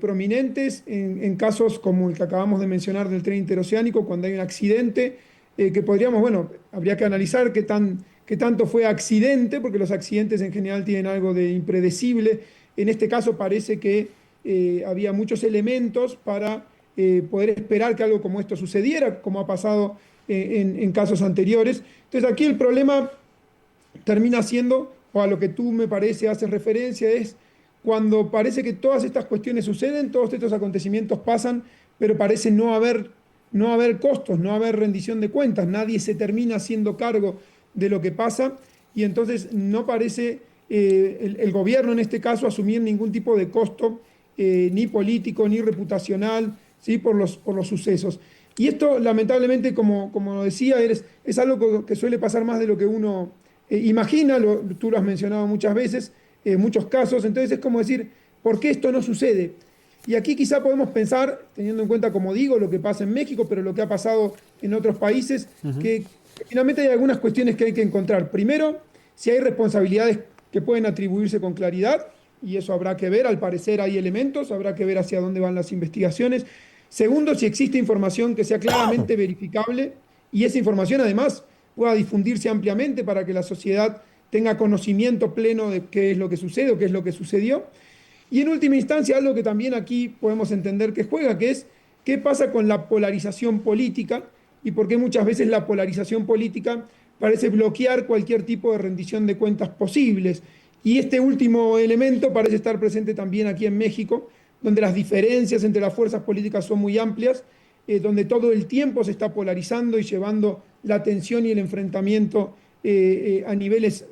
prominentes en casos como el que acabamos de mencionar del tren interoceánico, cuando hay un accidente, que podríamos, bueno, habría que analizar qué tanto fue accidente, porque los accidentes en general tienen algo de impredecible. En este caso parece que había muchos elementos para poder esperar que algo como esto sucediera, como ha pasado en casos anteriores. Entonces aquí el problema termina siendo, o a lo que tú me parece haces referencia, es cuando parece que todas estas cuestiones suceden, todos estos acontecimientos pasan, pero parece no haber costos, no haber rendición de cuentas, nadie se termina haciendo cargo de lo que pasa, y entonces no parece el gobierno en este caso asumir ningún tipo de costo, ni político, ni reputacional, ¿sí? por los sucesos. Y esto, lamentablemente, como lo decía, es algo que suele pasar más de lo que uno imagina, tú lo has mencionado muchas veces, muchos casos. Entonces es como decir, ¿por qué esto no sucede? Y aquí quizá podemos pensar, teniendo en cuenta, como digo, lo que pasa en México, pero lo que ha pasado en otros países, que finalmente hay algunas cuestiones que hay que encontrar. Primero, si hay responsabilidades que pueden atribuirse con claridad, y eso habrá que ver, al parecer hay elementos, habrá que ver hacia dónde van las investigaciones. Segundo, si existe información que sea claramente verificable, y esa información además pueda difundirse ampliamente para que la sociedad tenga conocimiento pleno de qué es lo que sucede o qué es lo que sucedió. Y en última instancia, algo que también aquí podemos entender que juega, que es qué pasa con la polarización política y por qué muchas veces la polarización política parece bloquear cualquier tipo de rendición de cuentas posibles. Y este último elemento parece estar presente también aquí en México, donde las diferencias entre las fuerzas políticas son muy amplias, donde todo el tiempo se está polarizando y llevando la atención y el enfrentamiento a niveles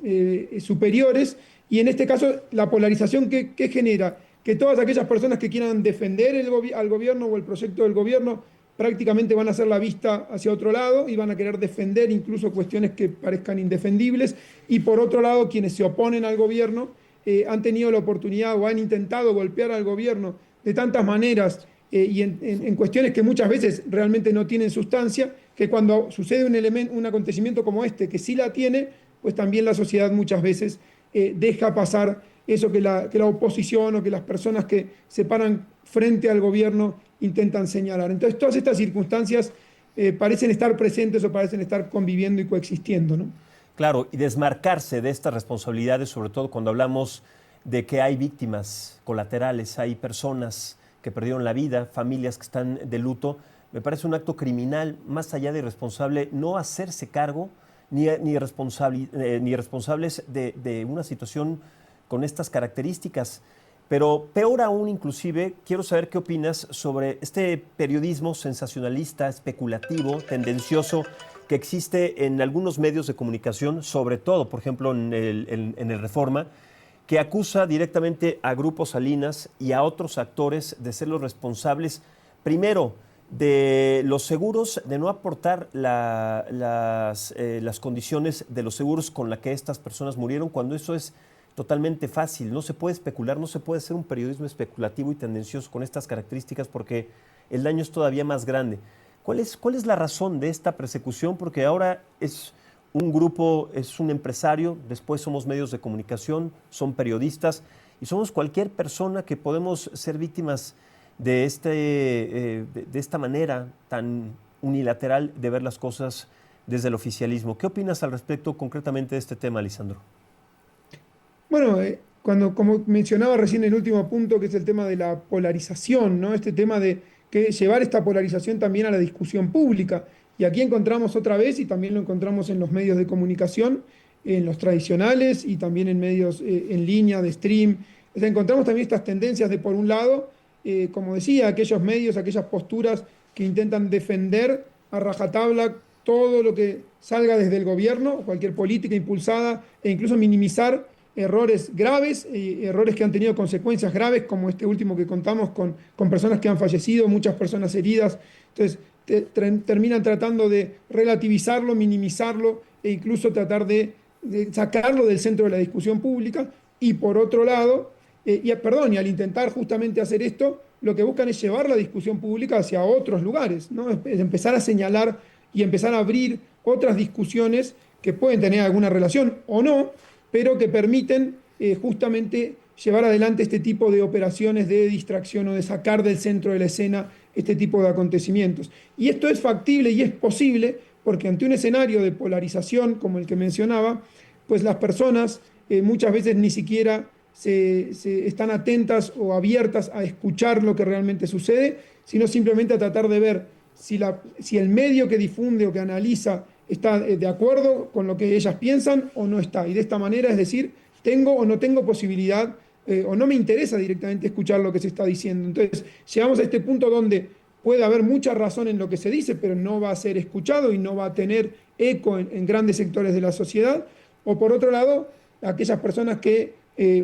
superiores. Y en este caso, la polarización que genera que todas aquellas personas que quieran defender al gobierno o el proyecto del gobierno prácticamente van a hacer la vista hacia otro lado y van a querer defender incluso cuestiones que parezcan indefendibles. Y por otro lado, quienes se oponen al gobierno han tenido la oportunidad o han intentado golpear al gobierno de tantas maneras y en cuestiones que muchas veces realmente no tienen sustancia, que cuando sucede un acontecimiento como este, que sí la tiene, pues también la sociedad muchas veces deja pasar eso que la oposición o que las personas que se paran frente al gobierno intentan señalar. Entonces, todas estas circunstancias parecen estar presentes o parecen estar conviviendo y coexistiendo, ¿no?
Claro, y desmarcarse de estas responsabilidades, sobre todo cuando hablamos de que hay víctimas colaterales, hay personas que perdieron la vida, familias que están de luto, me parece un acto criminal, más allá de irresponsable, no hacerse cargo ni responsables de una situación con estas características. Pero peor aún, inclusive, quiero saber qué opinas sobre este periodismo sensacionalista, especulativo, tendencioso, que existe en algunos medios de comunicación, sobre todo, por ejemplo, en el Reforma, que acusa directamente a Grupo Salinas y a otros actores de ser los responsables, primero, de los seguros, de no aportar las condiciones de los seguros con las que estas personas murieron, cuando eso es totalmente fácil. No se puede especular, no se puede hacer un periodismo especulativo y tendencioso con estas características porque el daño es todavía más grande. ¿Cuál es la razón de esta persecución? Porque ahora es un grupo, es un empresario, después somos medios de comunicación, son periodistas y somos cualquier persona que podemos ser víctimas de esta manera tan unilateral de ver las cosas desde el oficialismo. ¿Qué opinas al respecto concretamente de este tema, Lisandro?
Bueno, como mencionaba recién el último punto, que es el tema de la polarización, ¿no? Este tema de que llevar esta polarización también a la discusión pública. Y aquí encontramos otra vez, y también lo encontramos en los medios de comunicación, en los tradicionales y también en medios en línea, de stream. O sea, encontramos también estas tendencias de, por un lado, como decía, aquellos medios, aquellas posturas que intentan defender a rajatabla todo lo que salga desde el gobierno, cualquier política impulsada, e incluso minimizar errores graves, errores que han tenido consecuencias graves, como este último que contamos con personas que han fallecido, muchas personas heridas. Entonces, terminan tratando de relativizarlo, minimizarlo e incluso tratar de sacarlo del centro de la discusión pública. Y por otro lado, y al intentar justamente hacer esto, lo que buscan es llevar la discusión pública hacia otros lugares, ¿no? Es empezar a señalar y empezar a abrir otras discusiones que pueden tener alguna relación o no, pero que permiten justamente llevar adelante este tipo de operaciones de distracción o de sacar del centro de la escena este tipo de acontecimientos. Y esto es factible y es posible porque ante un escenario de polarización como el que mencionaba, pues las personas muchas veces ni siquiera se están atentas o abiertas a escuchar lo que realmente sucede, sino simplemente a tratar de ver si el medio que difunde o que analiza está de acuerdo con lo que ellas piensan o no está. Y de esta manera, es decir, tengo o no tengo posibilidad o no me interesa directamente escuchar lo que se está diciendo. Entonces, llegamos a este punto donde puede haber mucha razón en lo que se dice, pero no va a ser escuchado y no va a tener eco en grandes sectores de la sociedad. O por otro lado, aquellas personas que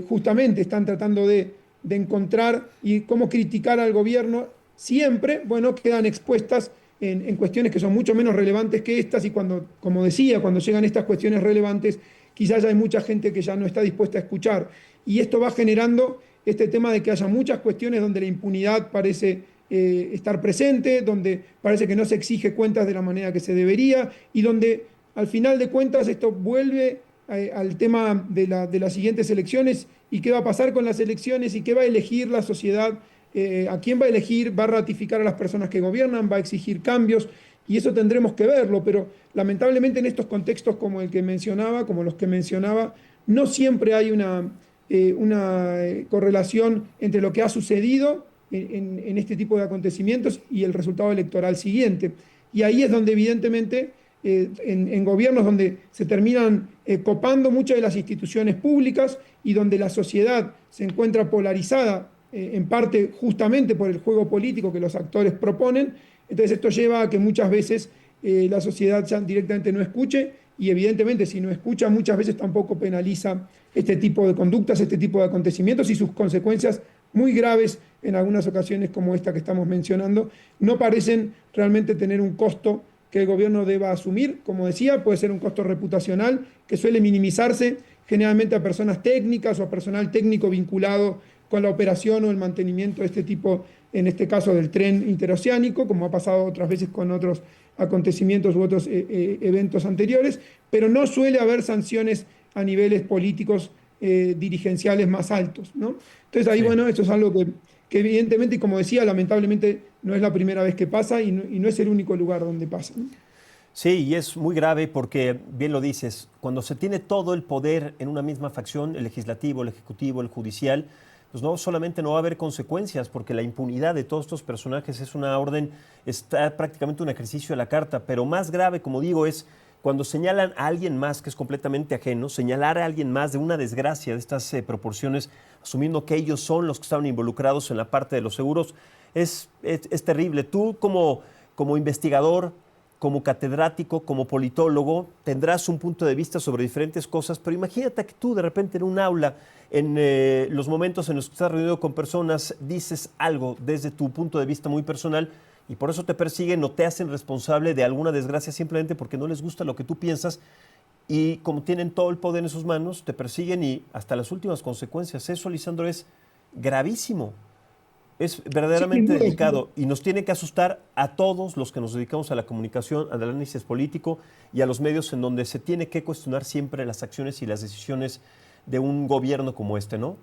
justamente están tratando de encontrar y cómo criticar al gobierno, siempre, bueno, quedan expuestas en cuestiones que son mucho menos relevantes que estas, y como decía, cuando llegan estas cuestiones relevantes, quizás hay mucha gente que ya no está dispuesta a escuchar. Y esto va generando este tema de que haya muchas cuestiones donde la impunidad parece estar presente, donde parece que no se exige cuentas de la manera que se debería, y donde al final de cuentas esto vuelve al tema de las siguientes elecciones, y qué va a pasar con las elecciones y qué va a elegir la sociedad. A quién va a elegir, va a ratificar a las personas que gobiernan, va a exigir cambios, y eso tendremos que verlo, pero lamentablemente en estos contextos como los que mencionaba, no siempre hay una correlación entre lo que ha sucedido en este tipo de acontecimientos y el resultado electoral siguiente. Y ahí es donde evidentemente en gobiernos donde se terminan copando muchas de las instituciones públicas y donde la sociedad se encuentra polarizada, en parte justamente por el juego político que los actores proponen. Entonces esto lleva a que muchas veces la sociedad ya directamente no escuche, y evidentemente si no escucha muchas veces tampoco penaliza este tipo de conductas, este tipo de acontecimientos, y sus consecuencias muy graves en algunas ocasiones como esta que estamos mencionando no parecen realmente tener un costo que el gobierno deba asumir. Como decía, puede ser un costo reputacional que suele minimizarse generalmente a personas técnicas o a personal técnico vinculado con la operación o el mantenimiento de este tipo, en este caso del tren interoceánico, como ha pasado otras veces con otros acontecimientos u otros eventos anteriores, pero no suele haber sanciones a niveles políticos dirigenciales más altos, ¿no? Entonces ahí, bueno, esto es algo que evidentemente, y como decía, lamentablemente no es la primera vez que pasa y no es el único lugar donde pasa, ¿no?
Sí, y es muy grave porque, bien lo dices, cuando se tiene todo el poder en una misma facción, el legislativo, el ejecutivo, el judicial, pues no solamente no va a haber consecuencias, porque la impunidad de todos estos personajes es una orden, está prácticamente un ejercicio de la carta, pero más grave, como digo, es cuando señalan a alguien más que es completamente ajeno, señalar a alguien más de una desgracia de estas proporciones, asumiendo que ellos son los que estaban involucrados en la parte de los seguros, es terrible. Tú como investigador, como catedrático, como politólogo, tendrás un punto de vista sobre diferentes cosas, pero imagínate que tú de repente en un aula, en los momentos en los que estás reunido con personas, dices algo desde tu punto de vista muy personal y por eso te persiguen o te hacen responsable de alguna desgracia simplemente porque no les gusta lo que tú piensas y como tienen todo el poder en sus manos, te persiguen y hasta las últimas consecuencias. Eso, Lisandro, es gravísimo. Es verdaderamente delicado y nos tiene que asustar a todos los que nos dedicamos a la comunicación, al análisis político y a los medios en donde se tiene que cuestionar siempre las acciones y las decisiones de un gobierno como este, ¿no?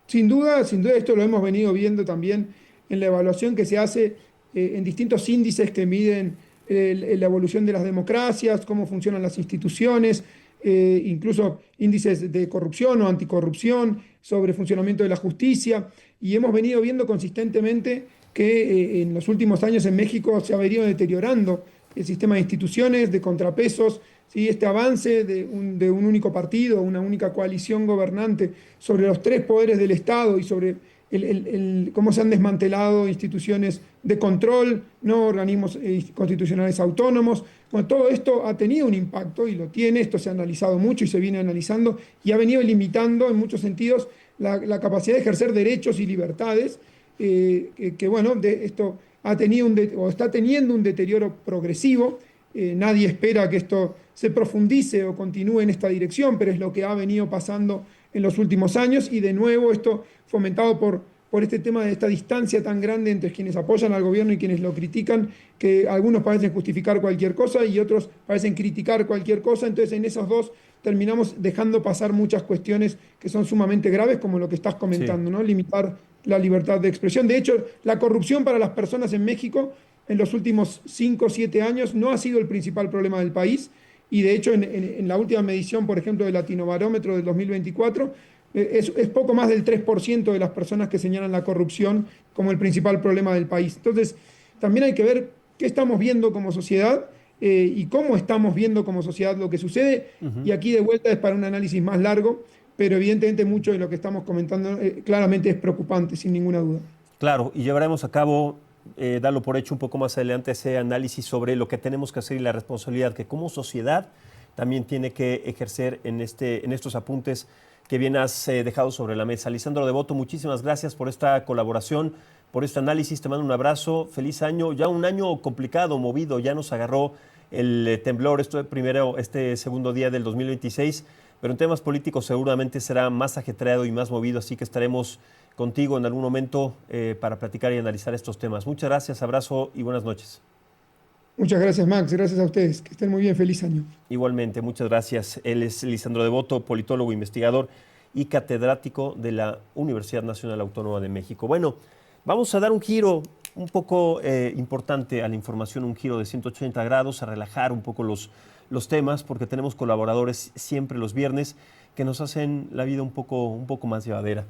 Sin duda, esto lo hemos venido viendo también en la evaluación que se hace en distintos índices que miden la evolución de las democracias, cómo funcionan las instituciones, incluso índices de corrupción o anticorrupción, sobre funcionamiento de la justicia, y hemos venido viendo consistentemente que en los últimos años en México se ha venido deteriorando el sistema de instituciones, de contrapesos, ¿sí? Este avance de un único partido, una única coalición gobernante sobre los tres poderes del Estado y sobre cómo se han desmantelado instituciones de control, no organismos constitucionales autónomos. Bueno, todo esto ha tenido un impacto y lo tiene, esto se ha analizado mucho y se viene analizando y ha venido limitando en muchos sentidos la capacidad de ejercer derechos y libertades, que bueno, esto ha tenido o está teniendo un deterioro progresivo. Nadie espera que esto se profundice o continúe en esta dirección, pero es lo que ha venido pasando en los últimos años y de nuevo esto fomentado por este tema de esta distancia tan grande entre quienes apoyan al gobierno y quienes lo critican, que algunos parecen justificar cualquier cosa y otros parecen criticar cualquier cosa. Entonces en esos dos terminamos dejando pasar muchas cuestiones que son sumamente graves, como lo que estás comentando, sí, ¿no? Limitar la libertad de expresión. De hecho, la corrupción para las personas en México en los últimos 5 o 7 años no ha sido el principal problema del país, y de hecho en la última medición, por ejemplo, del Latinobarómetro del 2024, es poco más del 3% de las personas que señalan la corrupción como el principal problema del país. Entonces, también hay que ver qué estamos viendo como sociedad y cómo estamos viendo como sociedad lo que sucede, y aquí de vuelta es para un análisis más largo, pero evidentemente mucho de lo que estamos comentando claramente es preocupante, sin ninguna duda.
Claro, y llevaremos a cabo, darlo por hecho un poco más adelante, ese análisis sobre lo que tenemos que hacer y la responsabilidad que como sociedad también tiene que ejercer en estos apuntes que bien has dejado sobre la mesa. Lisandro Devoto, muchísimas gracias por esta colaboración, por este análisis. Te mando un abrazo, feliz año. Ya un año complicado, movido, ya nos agarró el temblor, este segundo día del 2026, pero en temas políticos seguramente será más ajetreado y más movido, así que estaremos contigo en algún momento para platicar y analizar estos temas. Muchas gracias, abrazo y buenas noches.
Muchas gracias, Max. Gracias a ustedes. Que estén muy bien. Feliz año.
Igualmente, muchas gracias. Él es Lisandro Devoto, politólogo, investigador y catedrático de la Universidad Nacional Autónoma de México. Bueno, vamos a dar un giro un poco importante a la información, un giro de 180 grados, a relajar un poco los temas, porque tenemos colaboradores siempre los viernes que nos hacen la vida un poco más llevadera.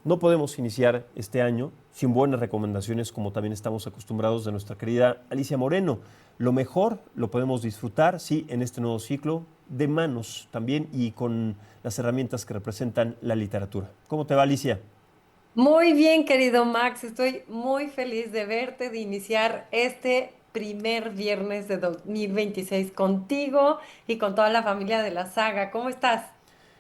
No podemos iniciar este año sin buenas recomendaciones, como también estamos acostumbrados de nuestra querida Alicia Moreno. Lo mejor lo podemos disfrutar, sí, en este nuevo ciclo, de manos también y con las herramientas que representan la literatura. ¿Cómo te va, Alicia?
Muy bien, querido Max. Estoy muy feliz de verte, de iniciar este primer viernes de 2026 contigo y con toda la familia de la saga. ¿Cómo estás?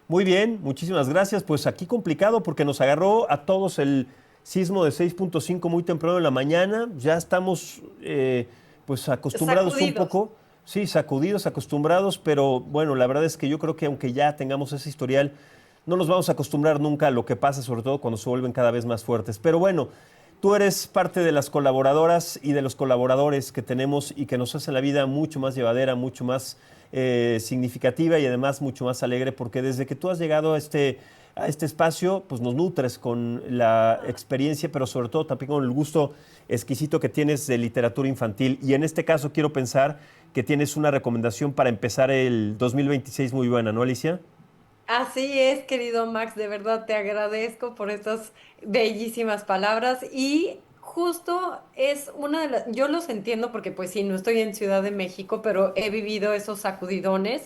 Muy bien, muchísimas gracias. Pues aquí complicado porque nos agarró a todos el sismo de 6.5 muy temprano en la mañana. Ya estamos pues acostumbrados un poco, Sí, sacudidos, acostumbrados, pero bueno, la verdad es que yo creo que aunque ya tengamos ese historial, no nos vamos a acostumbrar nunca a lo que pasa, sobre todo cuando se vuelven cada vez más fuertes. Pero bueno, tú eres parte de las colaboradoras y de los colaboradores que tenemos y que nos hacen la vida mucho más llevadera, mucho más significativa y además mucho más alegre, porque desde que tú has llegado a este espacio, pues nos nutres con la experiencia, pero sobre todo también con el gusto exquisito que tienes de literatura infantil. Y en este caso quiero pensar que tienes una recomendación para empezar el 2026 muy buena, ¿no, Alicia?
Así es, querido Max, de verdad te agradezco por estas bellísimas palabras y justo es una de las, yo los entiendo porque pues sí, no estoy en Ciudad de México, pero he vivido esos sacudidones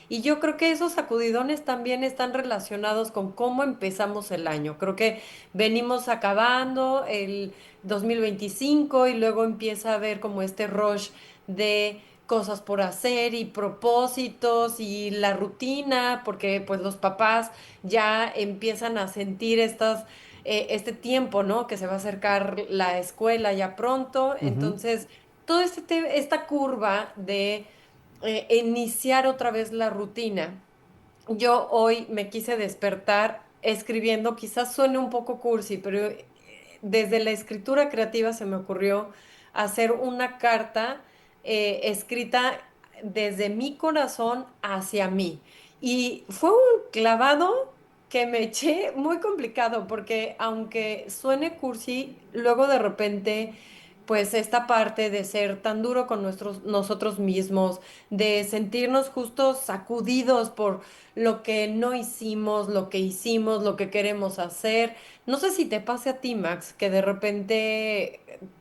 y yo creo que esos sacudidones también están relacionados con cómo empezamos el año. Creo que venimos acabando el 2025 y luego empieza a haber como este rush de cosas por hacer y propósitos y la rutina, porque pues los papás ya empiezan a sentir este tiempo, ¿no? Que se va a acercar la escuela ya pronto.
Ujú.
Entonces, toda esta curva de iniciar otra vez la rutina. Yo hoy me quise despertar escribiendo, quizás suene un poco cursi, pero desde la escritura creativa se me ocurrió hacer una carta escrita desde mi corazón hacia mí. Y fue un clavado que me eché muy complicado, porque aunque suene cursi, luego de repente, pues esta parte de ser tan duro con nosotros mismos, de sentirnos justo sacudidos por lo que no hicimos, lo que hicimos, lo que queremos hacer. No sé si te pase a ti, Max, que de repente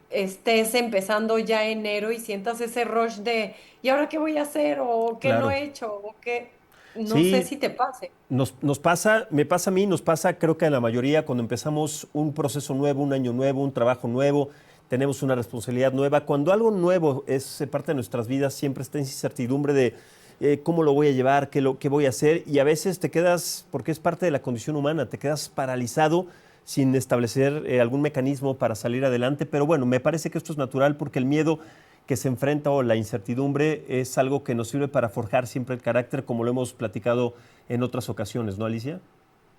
estés empezando ya enero y sientas ese rush de ¿y ahora qué voy a hacer? ¿O qué no
Claro.
he hecho? ¿O qué? No sé
Sí,
si te pase.
nos pasa, me pasa a mí, nos pasa creo que a la mayoría cuando empezamos un proceso nuevo, un año nuevo, un trabajo nuevo, tenemos una responsabilidad nueva. Cuando algo nuevo es parte de nuestras vidas, siempre está esa incertidumbre de cómo lo voy a llevar, qué voy a hacer, y a veces te quedas, porque es parte de la condición humana, te quedas paralizado sin establecer algún mecanismo para salir adelante. Pero bueno, me parece que esto es natural porque el miedo que se enfrenta o la incertidumbre es algo que nos sirve para forjar siempre el carácter, como lo hemos platicado en otras ocasiones, ¿no, Alicia?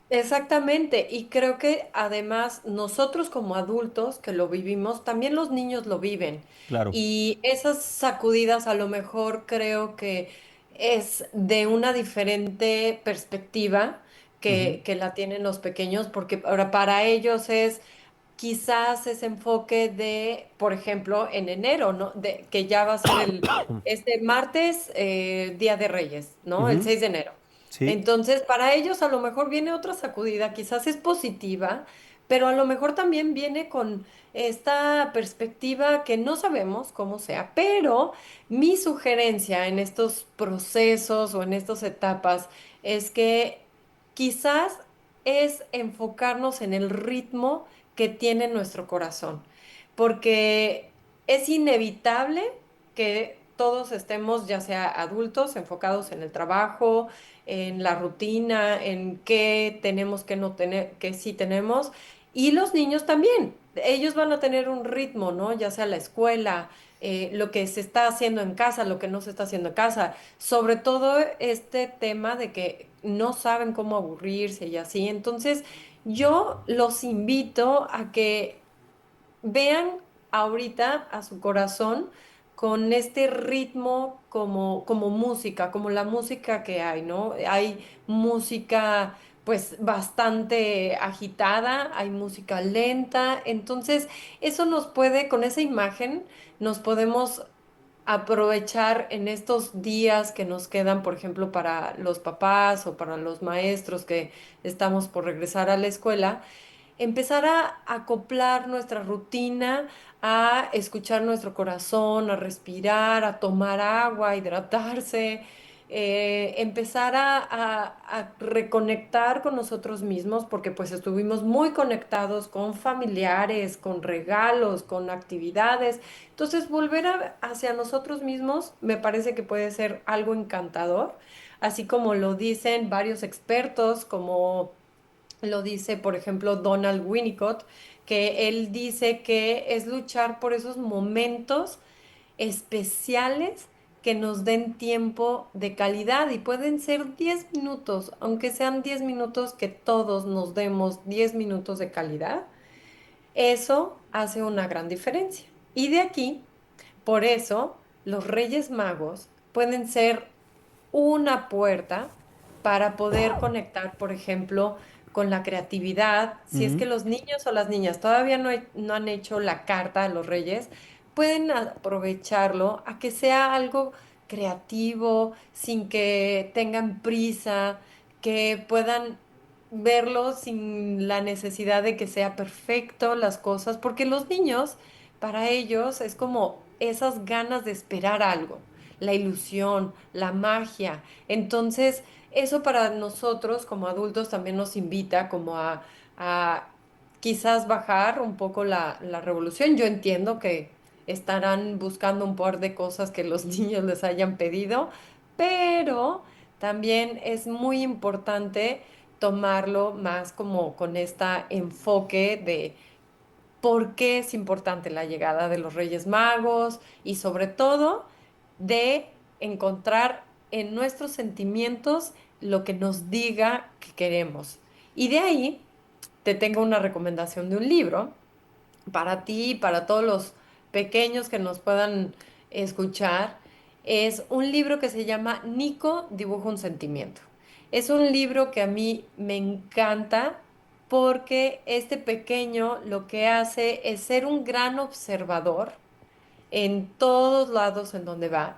Exactamente, y creo que además nosotros como adultos que lo vivimos, también los niños lo viven.
Claro.
Y esas sacudidas a lo mejor creo que es de una diferente perspectiva
Ujú.
que la tienen los pequeños, porque ahora para ellos es quizás ese enfoque de, por ejemplo, en enero, ¿no? De, que ya va a ser este martes, Día de Reyes, ¿no? El
Ujú.
6 de enero.
Sí.
Entonces, para ellos a lo mejor viene otra sacudida, quizás es positiva, pero a lo mejor también viene con esta perspectiva que no sabemos cómo sea, pero mi sugerencia en estos procesos o en estas etapas es que quizás es enfocarnos en el ritmo que tiene nuestro corazón, porque es inevitable que todos estemos, ya sea adultos, enfocados en el trabajo, en la rutina, en qué tenemos que no tener, que sí tenemos, y los niños también. Ellos van a tener un ritmo, ¿no? Ya sea la escuela, lo que se está haciendo en casa, lo que no se está haciendo en casa. Sobre todo este tema de que no saben cómo aburrirse y así. Entonces, yo los invito a que vean ahorita a su corazón con este ritmo como música, como la música que hay, ¿no? Hay música pues bastante agitada, hay música lenta, entonces eso nos puede, con esa imagen, nos podemos aprovechar en estos días que nos quedan, por ejemplo, para los papás o para los maestros que estamos por regresar a la escuela, empezar a acoplar nuestra rutina, a escuchar nuestro corazón, a respirar, a tomar agua, a hidratarse, empezar a reconectar con nosotros mismos, porque pues estuvimos muy conectados con familiares, con regalos, con actividades. Entonces, volver hacia nosotros mismos me parece que puede ser algo encantador, así como lo dicen varios expertos, como lo dice, por ejemplo, Donald Winnicott, que él dice que es luchar por esos momentos especiales que nos den tiempo de calidad y pueden ser 10 minutos, aunque sean 10 minutos que todos nos demos 10 minutos de calidad, eso hace una gran diferencia. Y de aquí, por eso, los Reyes Magos pueden ser una puerta para poder conectar, por ejemplo, con la creatividad. Si es que los niños o las niñas todavía no han hecho la carta a los Reyes, pueden aprovecharlo a que sea algo creativo, sin que tengan prisa, que puedan verlo sin la necesidad de que sea perfecto las cosas, porque los niños, para ellos, es como esas ganas de esperar algo, la ilusión, la magia. Entonces, eso para nosotros como adultos también nos invita como a quizás bajar un poco la revolución. Yo entiendo que estarán buscando un par de cosas que los niños les hayan pedido, pero también es muy importante tomarlo más como con este enfoque de por qué es importante la llegada de los Reyes Magos y sobre todo de encontrar en nuestros sentimientos lo que nos diga que queremos. Y de ahí te tengo una recomendación de un libro para ti y para todos los pequeños que nos puedan escuchar. Es un libro que se llama Nico dibuja un sentimiento. Es un libro que a mí me encanta porque este pequeño lo que hace es ser un gran observador en todos lados en donde va.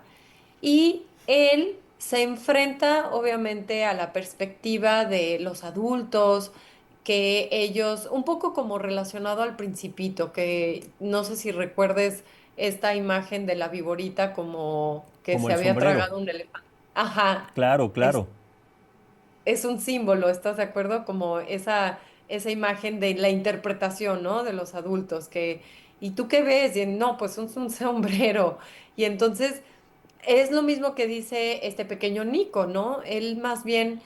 Y él se enfrenta obviamente a la perspectiva de los adultos, que ellos, un poco como relacionado al Principito, que no sé si recuerdes esta imagen de la viborita como que
Como
se
el
había
sombrero.
tragado un elefante. Ajá,
Claro, claro.
es un símbolo, ¿estás de acuerdo? Como esa imagen de la interpretación, ¿no? De los adultos, que, ¿y tú qué ves? Y no, pues es un sombrero. Y entonces es lo mismo que dice este pequeño Nico, ¿no? Él más bien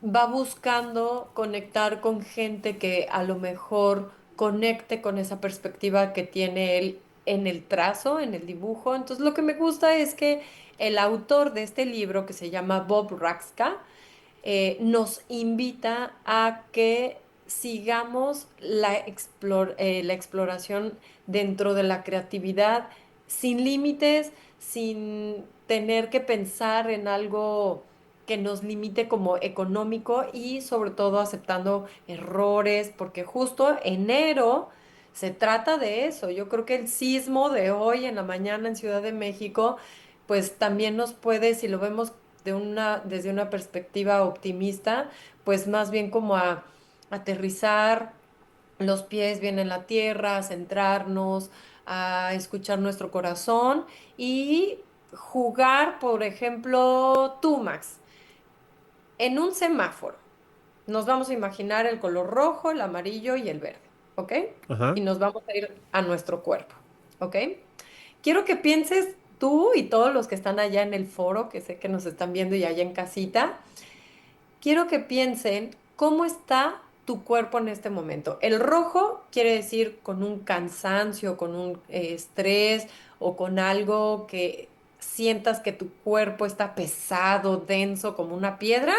va buscando conectar con gente que a lo mejor conecte con esa perspectiva que tiene él en el trazo, en el dibujo. Entonces lo que me gusta es que el autor de este libro, que se llama Bob Raxka, nos invita a que sigamos la exploración dentro de la creatividad sin límites, sin tener que pensar en algo que nos limite como económico y sobre todo aceptando errores, porque justo enero se trata de eso. Yo creo que el sismo de hoy en la mañana en Ciudad de México, pues también nos puede, si lo vemos desde una perspectiva optimista, pues más bien como a aterrizar los pies bien en la tierra, a centrarnos, a escuchar nuestro corazón y jugar, por ejemplo, tú, Max, en un semáforo. Nos vamos a imaginar el color rojo, el amarillo y el verde, ¿ok?
Ajá.
Y nos vamos a ir a nuestro cuerpo, ¿ok? Quiero que pienses tú y todos los que están allá en el foro, que sé que nos están viendo y allá en casita, quiero que piensen cómo está tu cuerpo en este momento. El rojo quiere decir con un cansancio, con un estrés o con algo que sientas que tu cuerpo está pesado, denso, como una piedra.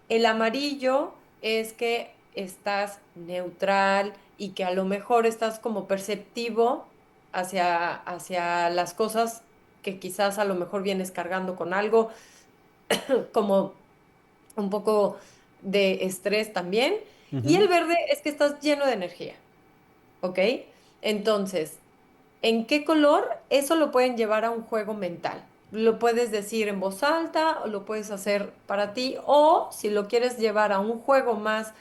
El amarillo es que estás neutral y que a lo mejor estás como perceptivo hacia las cosas que quizás a lo mejor vienes cargando con algo como un poco de estrés también. Y
Ujú.
el verde es que estás lleno de energía, ¿ok? Entonces, ¿en qué color? Eso lo pueden llevar a un juego mental. Lo puedes decir en voz alta o lo puedes hacer para ti. O si lo quieres llevar a un juego más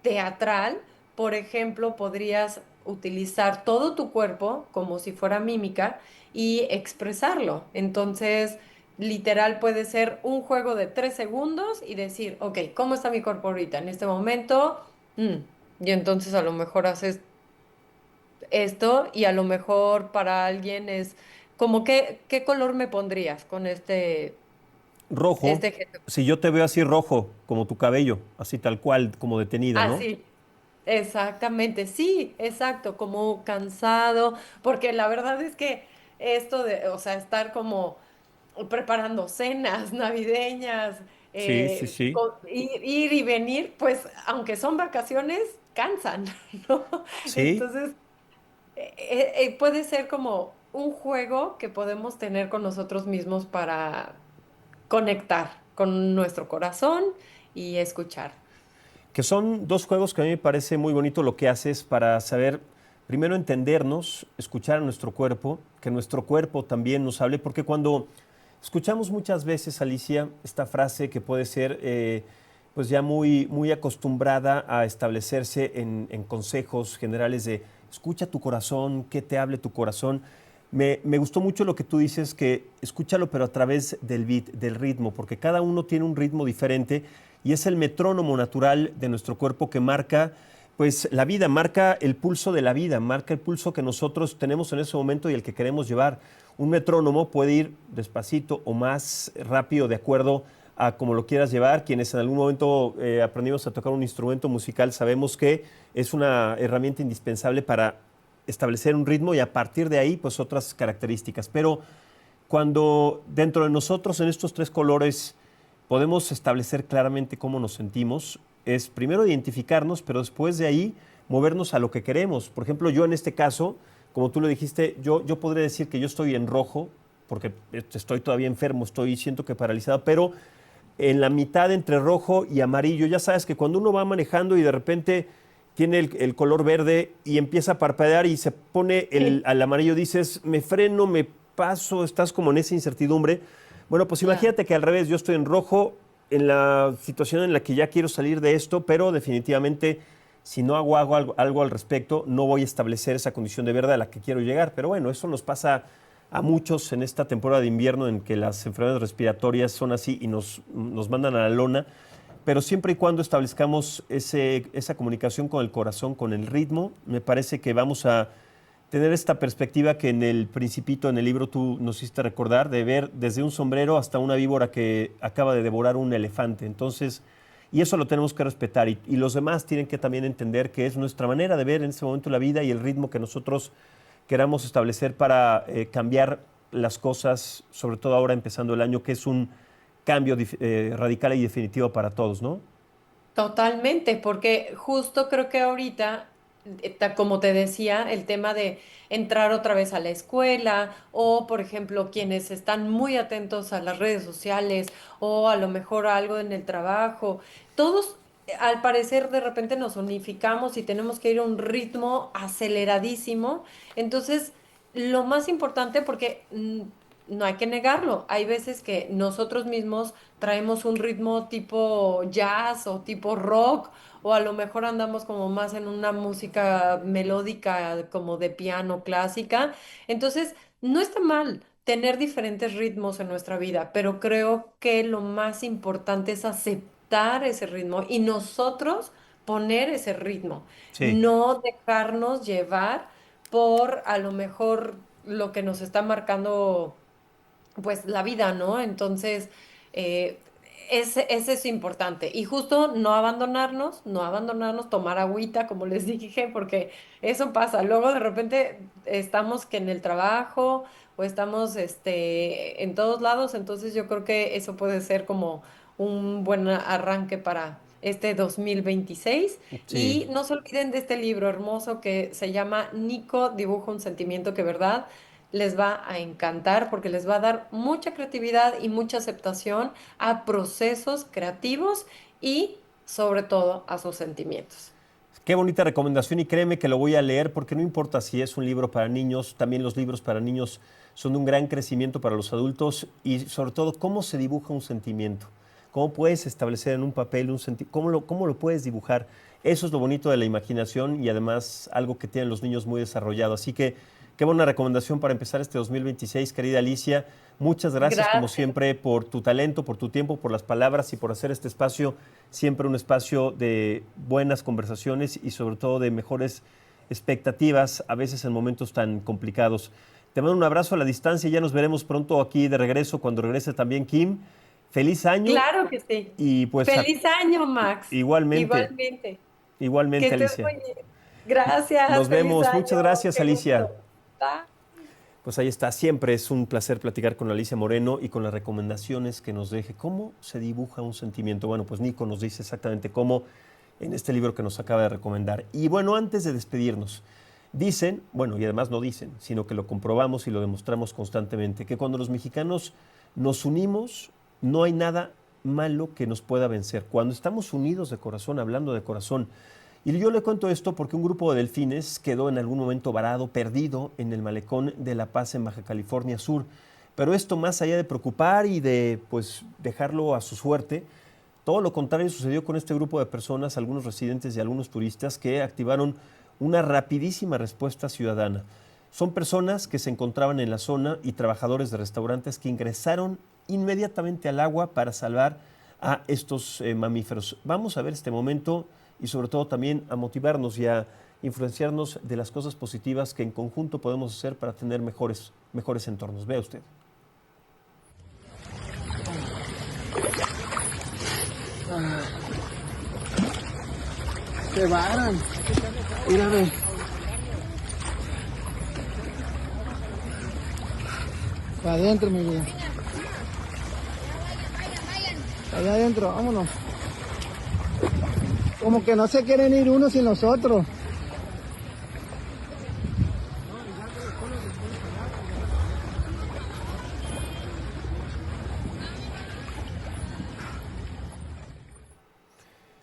teatral, por ejemplo, podrías utilizar todo tu cuerpo como si fuera mímica y expresarlo. Entonces, literal puede ser un juego de 3 segundos y decir, ok, ¿cómo está mi cuerpo ahorita? En este momento, mm, y entonces a lo mejor haces esto y a lo mejor para alguien es como qué color me pondrías con
Rojo.
este gesto.
Si yo te veo así rojo, como tu cabello, así tal cual, como detenida,
Ah,
¿no?
sí, exactamente, sí, exacto, como cansado, porque la verdad es que esto de, o sea, estar como preparando cenas navideñas,
Sí.
ir y venir, pues aunque son vacaciones, cansan, ¿no?
Sí,
Entonces, puede ser como un juego que podemos tener con nosotros mismos para conectar con nuestro corazón y escuchar.
que son dos juegos que a mí me parece muy bonito lo que haces para saber, primero entendernos, escuchar a nuestro cuerpo, que nuestro cuerpo también nos hable, porque cuando escuchamos muchas veces, Alicia, esta frase que puede ser pues ya muy acostumbrada a establecerse en consejos generales de escucha tu corazón, que te hable tu corazón. Me gustó mucho lo que tú dices, que escúchalo pero a través del beat, del ritmo, porque cada uno tiene un ritmo diferente y es el metrónomo natural de nuestro cuerpo que marca pues la vida, marca el pulso de la vida, marca el pulso que nosotros tenemos en ese momento y el que queremos llevar. Un metrónomo puede ir despacito o más rápido de acuerdo a como lo quieras llevar. Quienes en algún momento aprendimos a tocar un instrumento musical sabemos que es una herramienta indispensable para establecer un ritmo y a partir de ahí pues otras características. Pero cuando dentro de nosotros en estos tres colores podemos establecer claramente cómo nos sentimos, es primero identificarnos, pero después de ahí movernos a lo que queremos. Por ejemplo, yo en este caso, como tú lo dijiste, yo podría decir que yo estoy en rojo, porque estoy todavía enfermo, siento que paralizado, pero en la mitad entre rojo y amarillo. Ya sabes que cuando uno va manejando y de repente tiene el color verde y empieza a parpadear y se pone al amarillo, dices, me freno, me paso, estás como en esa incertidumbre. Bueno, pues imagínate que al revés, yo estoy en rojo, en la situación en la que ya quiero salir de esto, pero definitivamente si no hago algo al respecto, no voy a establecer esa condición de verde a la que quiero llegar. Pero bueno, eso nos pasa a muchos en esta temporada de invierno en que las enfermedades respiratorias son así y nos mandan a la lona. Pero siempre y cuando establezcamos esa comunicación con el corazón, con el ritmo, me parece que vamos a tener esta perspectiva que en el Principito, en el libro, tú nos hiciste recordar, de ver desde un sombrero hasta una víbora que acaba de devorar un elefante. Entonces, y eso lo tenemos que respetar. Y los demás tienen que también entender que es nuestra manera de ver en ese momento la vida y el ritmo que nosotros queramos establecer para cambiar las cosas, sobre todo ahora empezando el año, que es un cambio radical y definitivo para todos, ¿no?
Totalmente, porque justo creo que ahorita, como te decía, el tema de entrar otra vez a la escuela o, por ejemplo, quienes están muy atentos a las redes sociales o a lo mejor algo en el trabajo, todos al parecer de repente nos unificamos y tenemos que ir a un ritmo aceleradísimo. Entonces, lo más importante, porque no hay que negarlo, hay veces que nosotros mismos traemos un ritmo tipo jazz o tipo rock, o a lo mejor andamos como más en una música melódica como de piano clásica. Entonces, no está mal tener diferentes ritmos en nuestra vida, pero creo que lo más importante es aceptar ese ritmo y nosotros poner ese ritmo,
Sí.
no dejarnos llevar por a lo mejor lo que nos está marcando pues la vida, ¿no? Entonces, eh, ese es importante. Y justo no abandonarnos, tomar agüita, como les dije, porque eso pasa. Luego de repente estamos que en el trabajo o estamos en todos lados, entonces yo creo que eso puede ser como un buen arranque para este 2026.
Sí.
Y no se olviden de este libro hermoso que se llama Nico dibuja un sentimiento que, ¿verdad? Les va a encantar porque les va a dar mucha creatividad y mucha aceptación a procesos creativos y sobre todo a sus sentimientos.
Qué bonita recomendación y créeme que lo voy a leer porque no importa si es un libro para niños, también los libros para niños son de un gran crecimiento para los adultos y sobre todo cómo se dibuja un sentimiento, cómo puedes establecer en un papel un sentimiento, cómo lo puedes dibujar. Eso es lo bonito de la imaginación y además algo que tienen los niños muy desarrollado. Así que qué buena recomendación para empezar este 2026, querida Alicia. Muchas gracias, como siempre, por tu talento, por tu tiempo, por las palabras y por hacer este espacio siempre un espacio de buenas conversaciones y sobre todo de mejores expectativas, a veces en momentos tan complicados. Te mando un abrazo a la distancia y ya nos veremos pronto aquí de regreso, cuando regrese también Kim. ¡Feliz año!
Claro que sí.
Y pues,
¡Feliz año, Max!
Igualmente.
Igualmente,
Alicia.
muy bien. Gracias.
Nos
feliz
vemos.
año.
Muchas gracias,
Qué
Alicia.
gusto. Bye.
Pues ahí está, siempre es un placer platicar con Alicia Moreno y con las recomendaciones que nos deje. ¿Cómo se dibuja un sentimiento? Bueno, pues Nico nos dice exactamente cómo en este libro que nos acaba de recomendar. Y bueno, antes de despedirnos, dicen, bueno, y además no dicen, sino que lo comprobamos y lo demostramos constantemente, que cuando los mexicanos nos unimos, no hay nada malo que nos pueda vencer. Cuando estamos unidos de corazón, hablando de corazón. Y yo le cuento esto porque un grupo de delfines quedó en algún momento varado, perdido en el malecón de La Paz en Baja California Sur. Pero esto, más allá de preocupar y de pues dejarlo a su suerte, todo lo contrario sucedió con este grupo de personas, algunos residentes y algunos turistas que activaron una rapidísima respuesta ciudadana. Son personas que se encontraban en la zona y trabajadores de restaurantes que ingresaron inmediatamente al agua para salvar a estos mamíferos. Vamos a ver este momento y sobre todo también a motivarnos y a influenciarnos de las cosas positivas que en conjunto podemos hacer para tener mejores entornos. Vea usted.
Se varan. Mírame. Para adentro, mi vida. Allá adentro, vámonos. Como que no se quieren ir unos sin los otros.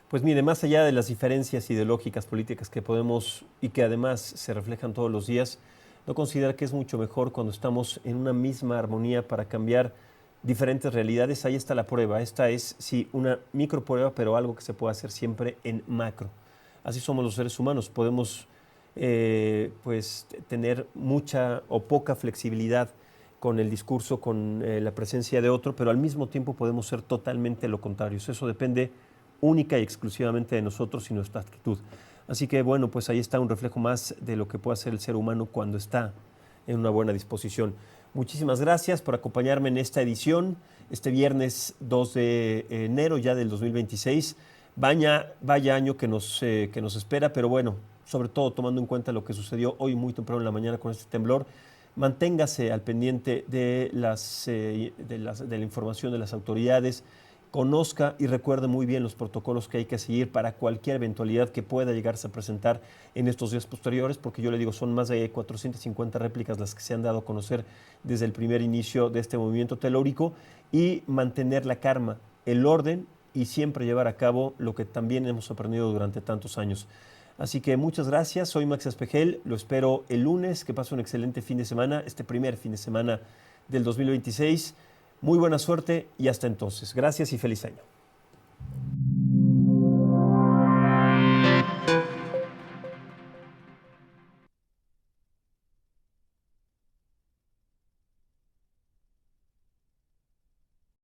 Pues mire, más allá de las diferencias ideológicas, políticas que podemos y que además se reflejan todos los días, no considera que es mucho mejor cuando estamos en una misma armonía para cambiar diferentes realidades. Ahí está la prueba. Esta es, sí, una micro prueba, pero algo que se puede hacer siempre en macro. Así somos los seres humanos. Podemos pues tener mucha o poca flexibilidad con el discurso, con la presencia de otro, pero al mismo tiempo podemos ser totalmente lo contrario. Eso depende única y exclusivamente de nosotros y nuestra actitud. Así que bueno, pues ahí está un reflejo más de lo que puede hacer el ser humano cuando está en una buena disposición. Muchísimas gracias por acompañarme en esta edición, este viernes 2 de enero ya del 2026. Vaya año que nos espera, pero bueno, sobre todo tomando en cuenta lo que sucedió hoy muy temprano en la mañana con este temblor, manténgase al pendiente de la información de las autoridades, conozca y recuerde muy bien los protocolos que hay que seguir para cualquier eventualidad que pueda llegarse a presentar en estos días posteriores, porque yo le digo, son más de 450 réplicas las que se han dado a conocer desde el primer inicio de este movimiento telúrico, y mantener la calma, el orden y siempre llevar a cabo lo que también hemos aprendido durante tantos años. Así que muchas gracias, soy Max Espejel, lo espero el lunes, que pase un excelente fin de semana, este primer fin de semana del 2026. Muy buena suerte y hasta entonces. Gracias y feliz año.